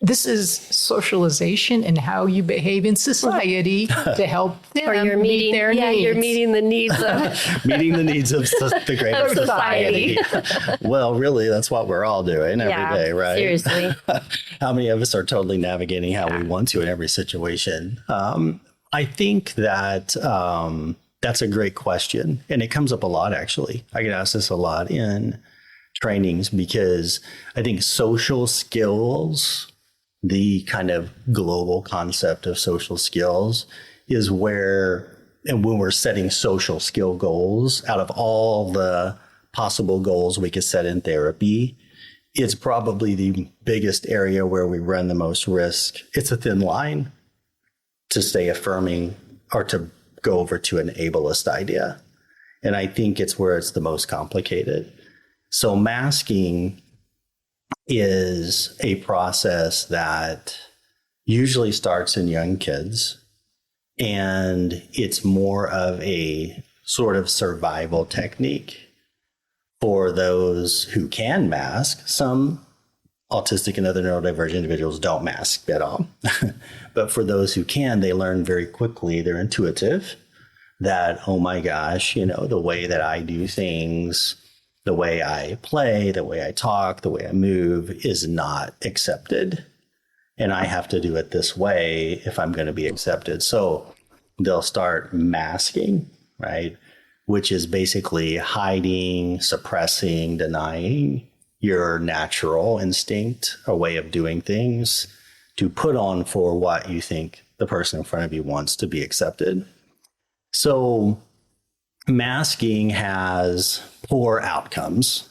This is socialization and how you behave in society to help them Or you're meet meeting, their needs. you're meeting the needs of Meeting the needs of the greater Of society. society. Well, really, that's what we're all doing every day, right? Seriously. How many of us are totally navigating how we want to in every situation? I think that that's a great question. And it comes up a lot, actually. I get asked this a lot in trainings because I think social skills, the kind of global concept of social skills, is where, and when we're setting social skill goals, out of all the possible goals we could set in therapy, it's probably the biggest area where we run the most risk. It's a thin line to stay affirming or to go over to an ableist idea. And I think it's where it's the most complicated. So masking is a process that usually starts in young kids, and it's more of a sort of survival technique for those who can mask. Some autistic and other neurodivergent individuals don't mask at all. But for those who can, they learn very quickly, they're intuitive, that, oh my gosh, the way that I do things, the way I play, the way I talk, the way I move is not accepted. And I have to do it this way if I'm going to be accepted. So they'll start masking, right? Which is basically hiding, suppressing, denying your natural instinct or way of doing things to put on for what you think the person in front of you wants to be accepted. So masking has poor outcomes.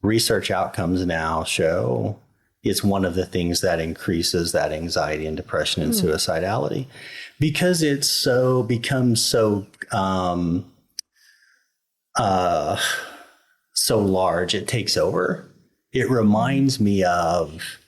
Research outcomes now show it's one of the things that increases that anxiety and depression and suicidality because it's becomes so large, it takes over. It reminds me of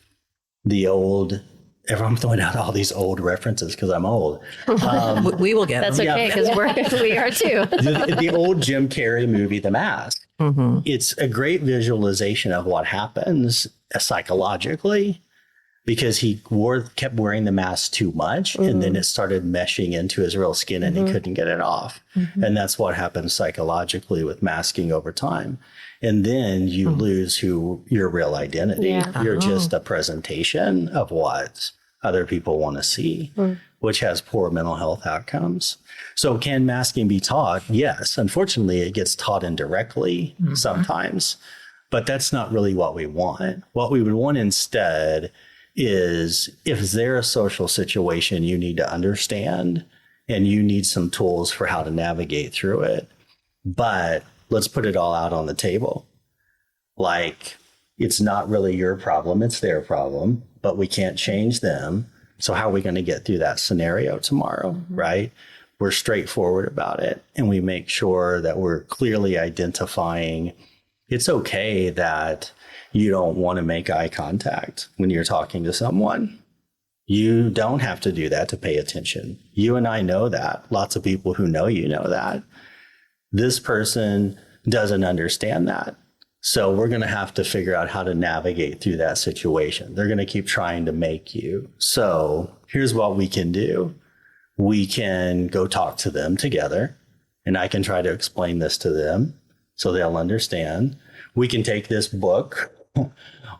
the old. I'm throwing out all these old references because I'm old. We will get That's them. okay because we are too. The old Jim Carrey movie, The Mask. It's a great visualization of what happens psychologically because he kept wearing the mask too much and then it started meshing into his real skin and he couldn't get it off. And that's what happens psychologically with masking over time. And then you lose your real identity. Yeah. You're just a presentation of what other people want to see, which has poor mental health outcomes. So can masking be taught? Yes. Unfortunately, it gets taught indirectly sometimes, but that's not really what we want. What we would want instead is if there's a social situation you need to understand and you need some tools for how to navigate through it, but let's put it all out on the table. Like, it's not really your problem, it's their problem, but we can't change them. So how are we going to get through that scenario tomorrow, right? We're straightforward about it. And we make sure that we're clearly identifying it's okay that you don't want to make eye contact when you're talking to someone. You don't have to do that to pay attention. You and I know that. Lots of people who know you know that. This person doesn't understand that. So we're going to have to figure out how to navigate through that situation. They're going to keep trying to make you. So here's what we can do. We can go talk to them together, and I can try to explain this to them so they'll understand. We can take this book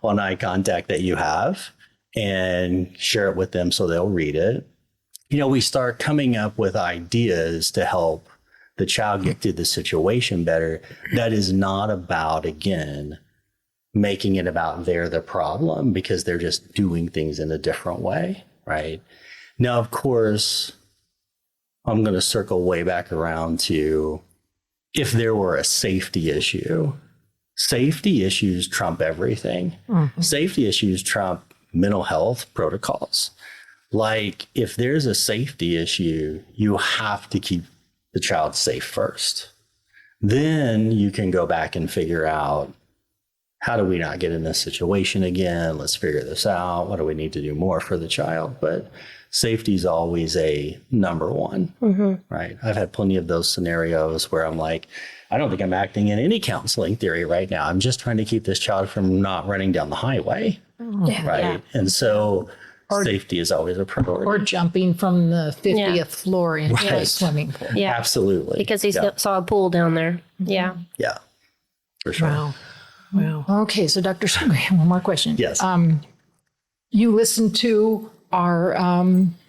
on eye contact that you have and share it with them so they'll read it. We start coming up with ideas to help the child get through the situation better. That is not about, again, making it about they're the problem because they're just doing things in a different way, right? Now, of course, I'm going to circle way back around to if there were a safety issue. Safety issues trump everything. Safety issues trump mental health protocols. Like, if there's a safety issue, you have to keep the child safe first. Then you can go back and figure out how do we not get in this situation again? Let's figure this out. What do we need to do more for the child? But safety is always a number one, right? I've had plenty of those scenarios where I'm like, I don't think I'm acting in any counseling theory right now. I'm just trying to keep this child from not running down the highway, right? And so safety is always a priority. Or jumping from the 50th floor into a swimming pool. Yeah. Absolutely. Because he saw a pool down there. Yeah. Yeah, for sure. Wow. Okay, so Dr. Grant, one more question. Yes. You listened to our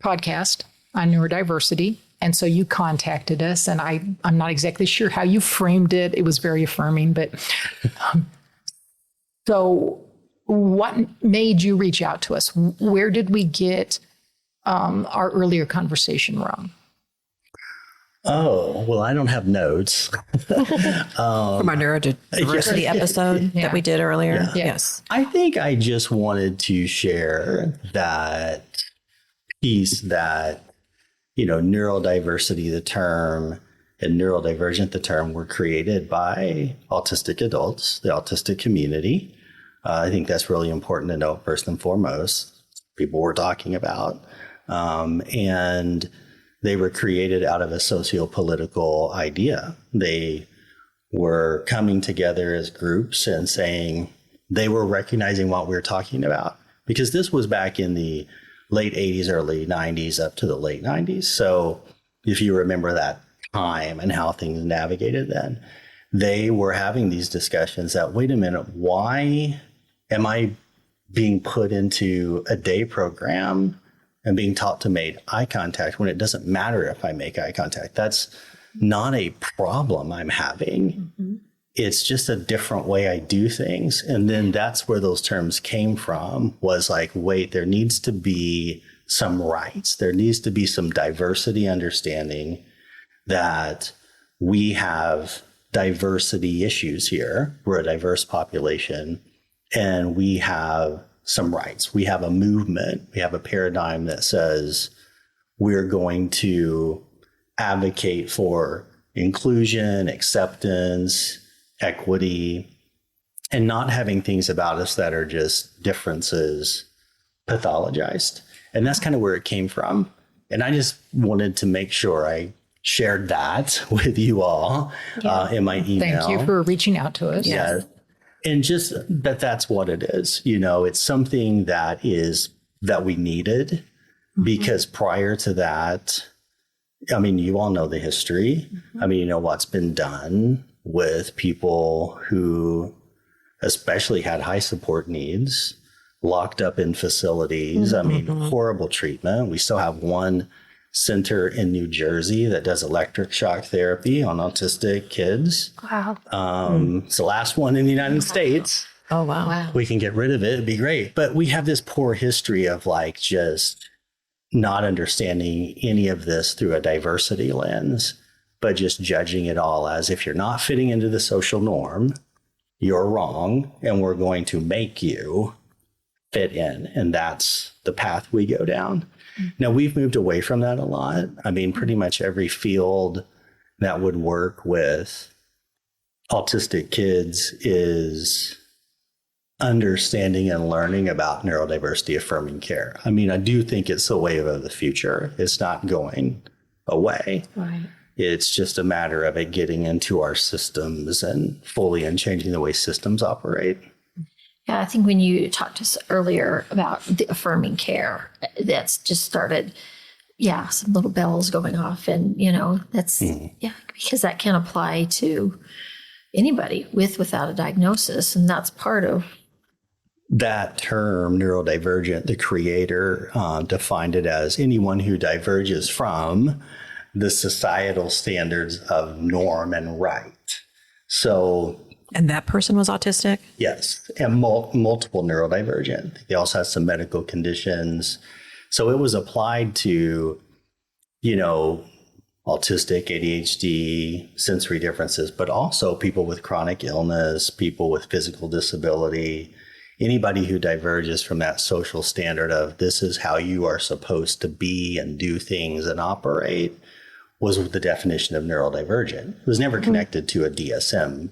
podcast on neurodiversity, and so you contacted us, and I'm not exactly sure how you framed it. It was very affirming, but so what made you reach out to us? Where did we get our earlier conversation wrong? Oh, well, I don't have notes. From our neurodiversity episode that we did earlier. Yes. I think I just wanted to share that piece that, neurodiversity, the term, and neurodivergent, the term, were created by autistic adults, the autistic community. I think that's really important to know first and foremost, people we're talking about. And they were created out of a socio-political idea. They were coming together as groups and saying they were recognizing what we were talking about, because this was back in the late 80s, early 90s, up to the late 90s. So if you remember that time and how things navigated then, they were having these discussions that, wait a minute, why am I being put into a day program and being taught to make eye contact when it doesn't matter if I make eye contact? That's not a problem I'm having. It's just a different way I do things. And then that's where those terms came from, was like, wait, there needs to be some rights. There needs to be some diversity understanding that we have diversity issues here. We're a diverse population and we have some rights. We have a movement. We have a paradigm that says we're going to advocate for inclusion, acceptance, equity, and not having things about us that are just differences pathologized. And that's kind of where it came from. And I just wanted to make sure I shared that with you all in my email. Thank you for reaching out to us. Yeah. And just that's what it is. It's something that we needed, because prior to that, I mean, you all know the history. I mean, what's been done with people who especially had high support needs, locked up in facilities. I mean, horrible treatment. We still have one center in New Jersey that does electric shock therapy on autistic kids. Wow. It's the last one in the United States. Oh, wow. We can get rid of it. It'd be great. But we have this poor history of just not understanding any of this through a diversity lens, but just judging it all as, if you're not fitting into the social norm, you're wrong, and we're going to make you fit in. And that's the path we go down. Now, we've moved away from that a lot. I mean, pretty much every field that would work with autistic kids is understanding and learning about neurodiversity affirming care. I mean, I do think it's the wave of the future. It's not going away. Right. It's just a matter of it getting into our systems and fully and changing the way systems operate. Yeah, I think when you talked to us earlier about the affirming care, that's just started, some little bells going off. And, that's, because that can apply to anybody without a diagnosis. And that's part of that term, neurodivergent, the creator defined it as anyone who diverges from the societal standards of norm and right. So, and that person was autistic? Yes, and multiple neurodivergent. They also had some medical conditions. So it was applied to, autistic, ADHD, sensory differences, but also people with chronic illness, people with physical disability, anybody who diverges from that social standard of this is how you are supposed to be and do things and operate was the definition of neurodivergent. It was never connected to a DSM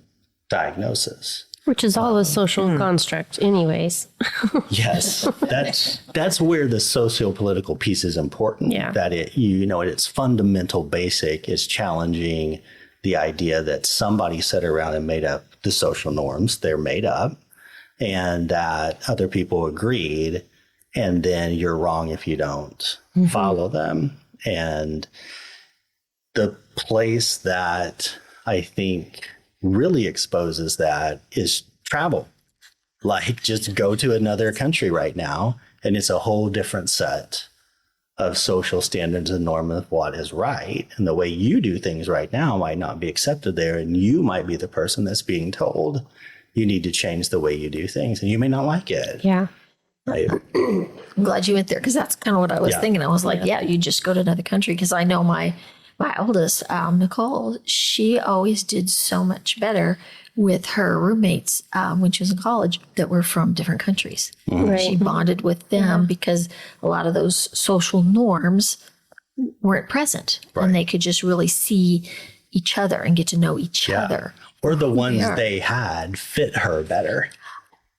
diagnosis. Which is all a social construct, anyways. Yes, that's where the socio-political piece is important. Yeah. That its fundamental basic is challenging the idea that somebody sat around and made up the social norms. They're made up, and that other people agreed, and then you're wrong if you don't follow them. And the place that I think really exposes that is travel. Like, just go to another country right now, and it's a whole different set of social standards and norms of what is right. And the way you do things right now might not be accepted there. And you might be the person that's being told you need to change the way you do things. And you may not like it. Yeah. Right? I'm glad you went there, because that's kind of what I was thinking. I was like, you just go to another country, because I know my oldest, Nicole, she always did so much better with her roommates when she was in college that were from different countries. Right. She bonded with them because a lot of those social norms weren't present, and they could just really see each other and get to know each other. Or the ones they had fit her better.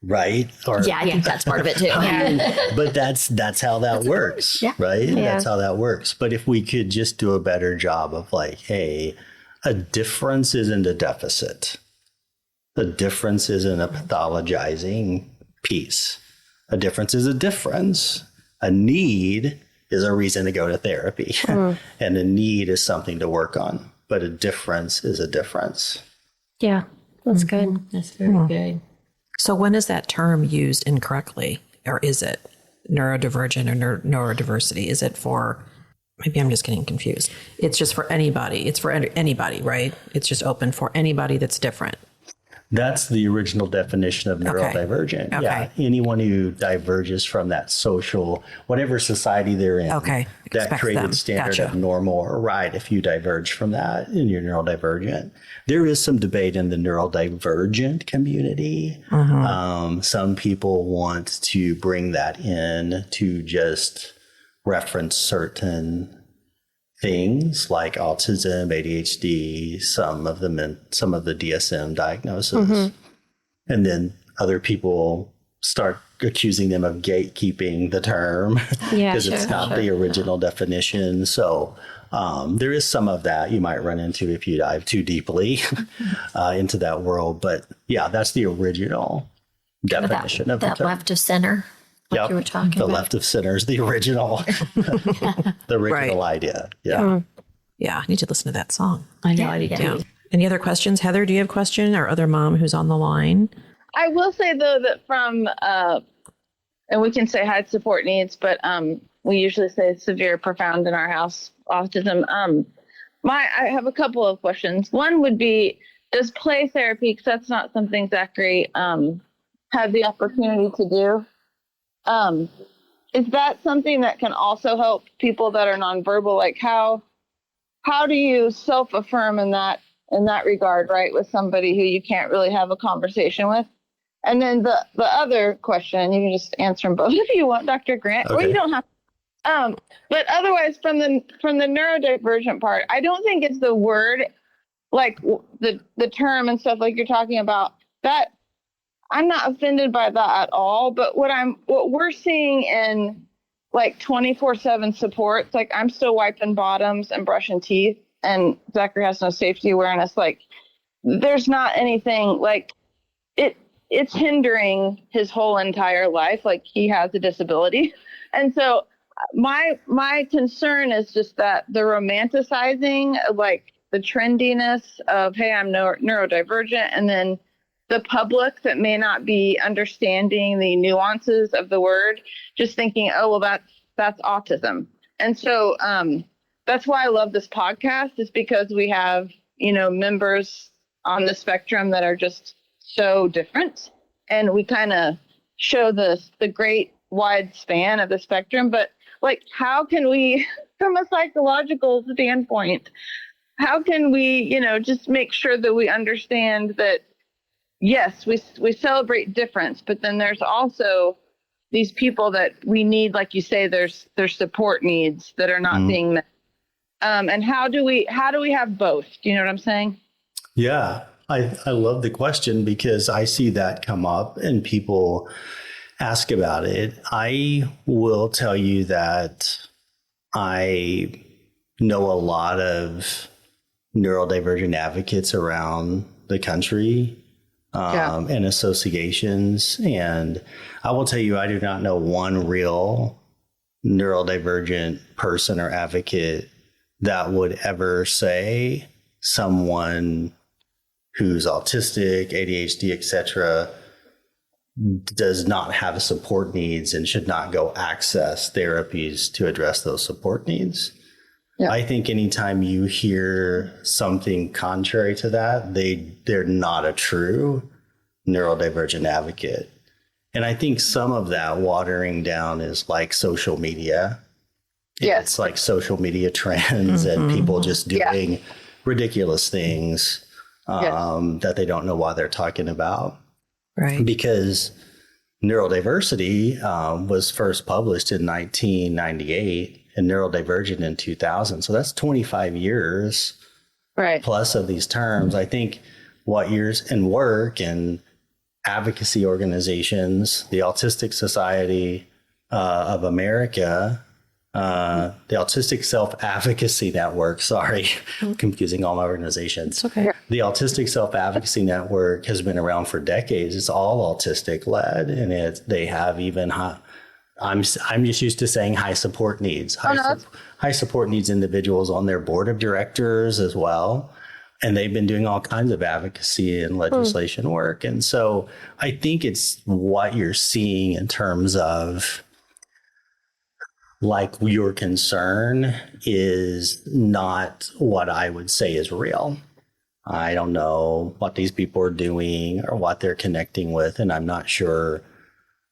Right? Or, I think that's part of it too. but that's how that works, right? That's how that works. But if we could just do a better job of like, hey, a difference isn't a deficit. A difference isn't a pathologizing piece. A difference is a difference. A need is a reason to go to therapy. And a need is something to work on. But a difference is a difference. Yeah, that's good. That's very good. So when is that term used incorrectly? Or is it neurodivergent or neurodiversity? Is it for, maybe I'm just getting confused. It's just for anybody. It's for anybody, right? It's just open for anybody that's different. That's the original definition of neurodivergent. Okay. Yeah. Anyone who diverges from that social, whatever society they're in, that Expect created them. standard Gotcha. of normal or right. If you diverge from that, and you're neurodivergent. There is some debate in the neurodivergent community. Some people want to bring that in to just reference certain things like autism, ADHD, some of the DSM diagnoses. And then other people start accusing them of gatekeeping the term because it's not the original definition. So there is some of that you might run into if you dive too deeply into that world. But yeah, that's the original definition of the that term. left of center, like you were talking the about. left of center is the original, the original idea. Yeah. Yeah, I need to listen to that song. I know I did too. Yeah. Any other questions? Heather, do you have a question, or other mom who's on the line? I will say though that from and we can say high support needs, but we usually say severe, profound in our house autism. I have a couple of questions. One would be, does play therapy, because that's not something Zachary had the opportunity to do. Is that something that can also help people that are nonverbal? Like how do you self-affirm in that regard, right, with somebody who you can't really have a conversation with? And then the other question, you can just answer them both if you want, Dr. Grant, or you don't have to. But otherwise, from the neurodivergent part, I don't think it's the word, like the term and stuff like you're talking about. That I'm not offended by that at all. But what we're seeing in like 24/7 supports, like I'm still wiping bottoms and brushing teeth, and Zachary has no safety awareness. Like there's not anything like it's hindering his whole entire life. Like he has a disability. And so my concern is just that the romanticizing, like the trendiness of, hey, I'm neurodivergent, and then the public that may not be understanding the nuances of the word, just thinking, oh, well, that's autism. And so that's why I love this podcast, is because we have, members on the spectrum that are just so different, and we kind of show the great wide span of the spectrum. But like, how can we, from a psychological standpoint, how can we, just make sure that we understand that, yes, we celebrate difference, but then there's also these people that we need, like you say, there's support needs that are not being met. And how do we have both? Do you know what I'm saying? Yeah. I love the question because I see that come up and people ask about it. I will tell you that I know a lot of neurodivergent advocates around the country and associations. And I will tell you, I do not know one real neurodivergent person or advocate that would ever say someone who's autistic, ADHD, etc., does not have support needs and should not go access therapies to address those support needs. Yeah. I think anytime you hear something contrary to that, they're not a true neurodivergent advocate. And I think some of that watering down is like social media. Yes. It's like social media trends and people just doing ridiculous things that they don't know why they're talking about. Right. Because neurodiversity was first published in 1998 and neurodivergent in 2000. So that's 25 years plus of these terms. I think what years in work and advocacy organizations, the Autistic Society of America, the Autistic Self-Advocacy Network, sorry, confusing all my organizations. Okay. The Autistic Self-Advocacy Network has been around for decades. It's all autistic led, and they have even I'm just used to saying high support needs, high support needs individuals on their board of directors as well. And they've been doing all kinds of advocacy and legislation work. And so I think it's what you're seeing in terms of like your concern is not what I would say is real. I don't know what these people are doing or what they're connecting with. And I'm not sure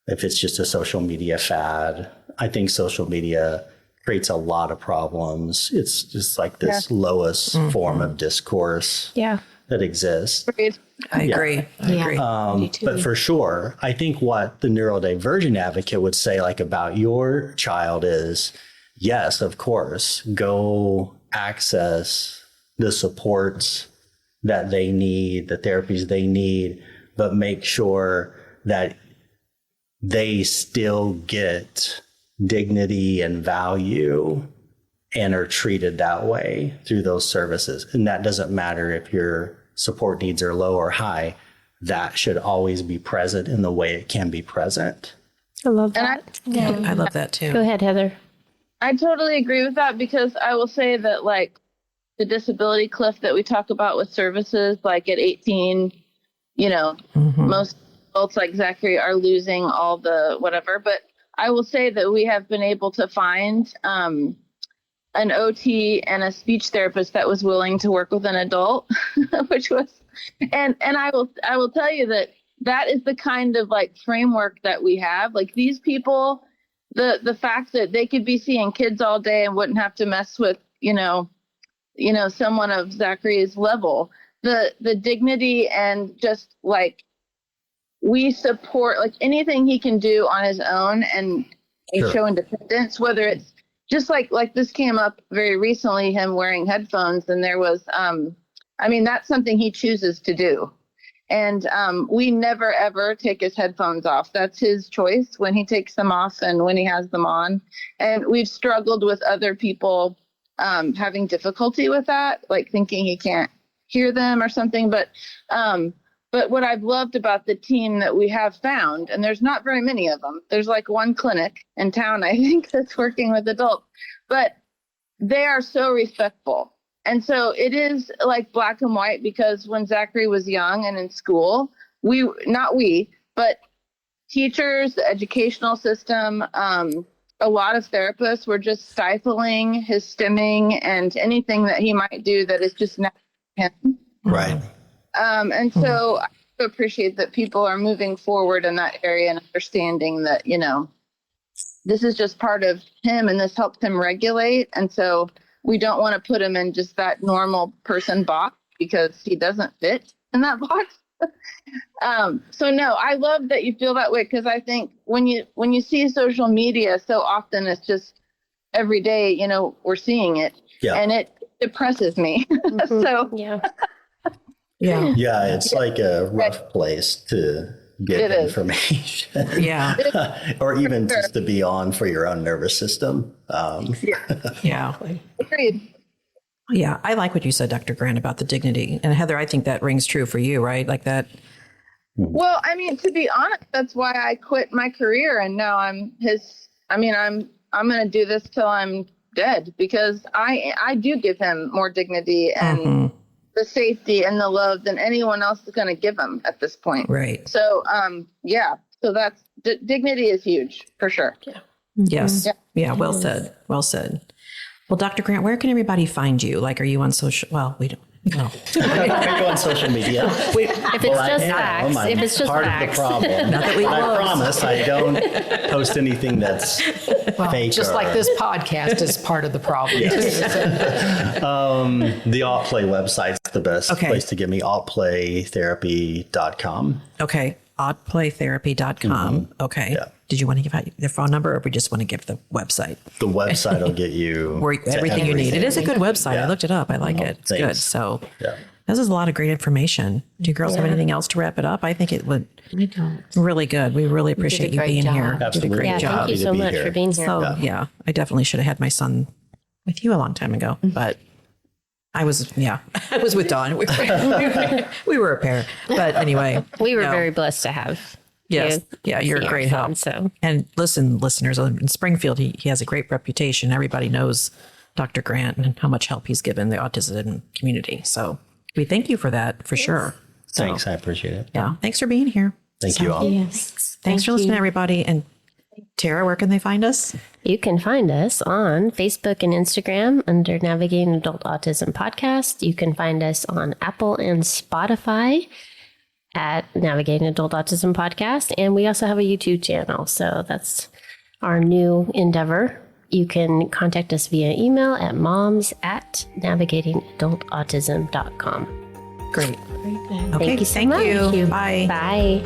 if it's just a social media fad. I think social media creates a lot of problems. It's just like this lowest form of discourse that exists. I agree. But for sure, I think what the neurodivergent advocate would say like about your child is, yes, of course, go access the supports that they need, the therapies they need, but make sure that they still get dignity and value and are treated that way through those services. And that doesn't matter if your support needs are low or high. That should always be present in the way it can be present. I love that. I love that too. Go ahead, Heather. I totally agree with that because I will say that like the disability cliff that we talk about with services, like at 18, most adults like Zachary are losing all the whatever, but I will say that we have been able to find an OT and a speech therapist that was willing to work with an adult, which was, and I will tell you that is the kind of like framework that we have. Like these people, the fact that they could be seeing kids all day and wouldn't have to mess with, someone of Zachary's level, the dignity and just like, we support like anything he can do on his own and show independence, whether it's just like this came up very recently, him wearing headphones. And there was, that's something he chooses to do. And we never, ever take his headphones off. That's his choice when he takes them off and when he has them on. And we've struggled with other people having difficulty with that, like thinking he can't hear them or something. But what I've loved about the team that we have found, and there's not very many of them, there's like one clinic in town, I think, that's working with adults, but they are so respectful. And so it is like black and white because when Zachary was young and in school, but teachers, the educational system, a lot of therapists were just stifling his stimming and anything that he might do that is just not him. Right. And so I appreciate that people are moving forward in that area and understanding that, this is just part of him and this helps him regulate. And so we don't want to put him in just that normal person box because he doesn't fit in that box. So no, I love that you feel that way because I think when you see social media so often, it's just every day, we're seeing it and it depresses me. So Yeah. Yeah, it's like a rough place to get It is. information. Yeah. Or even just to be on for your own nervous system. Yeah. Agreed. Yeah. I like what you said, Dr. Grant, about the dignity. And Heather, I think that rings true for you, right? Like that. Well, I mean, to be honest, that's why I quit my career, and now I'm going to do this till I'm dead, because I do give him more dignity and the safety and the love than anyone else is going to give him at this point. Right. So, so that's dignity is huge for sure. Yes. Yeah. Well said. Well said. Well, Dr. Grant, where can everybody find you? Like, are you on social? Well, we don't. No. Are you on social media? If it's just facts, I'm if it's just part facts. of the problem. Not that we I love. promise I don't post anything that's fake. Just like this podcast is part of the problem. The Alt Play website's the best Okay. place to get me. altplaytherapy.com. Okay. Oddplaytherapy.com. Okay. Yeah. Did you want to give out their phone number, or we just want to give the website? The website will get you to Everything you need. It is a good website. I Yeah. looked it up. I like it. It's good. thanks. So Yeah. this is a lot of great information. Do you girls have anything else to wrap it up? I think it would We don't. really good. We really appreciate you great being job. here. You did a Absolutely. great Yeah, job. thank you to so be much here. for being here. So yeah, I definitely should have had my son with you a long time ago, but I was with Dawn. We were a pair, but anyway, We were no. very blessed to have. Yes. you Yeah, you're a see our great son, help. So And listen, listeners, in Springfield, he has a great reputation. Everybody knows Dr. Grant and how much help he's given the autism community. So we thank you for that, for sure. So, Thanks. I appreciate it. yeah. Thanks for being here. Thank you all. Yes. Thanks for listening, everybody. And Tara, where can they find us? you can find us on Facebook and Instagram under Navigating Adult Autism Podcast. You can find us on Apple and Spotify at Navigating Adult Autism Podcast. And we also have a YouTube channel. So that's our new endeavor. You can contact us via email at moms@navigatingadultautism.com. Great. Very good. Okay. Thank you so thank much. you. Bye. Bye.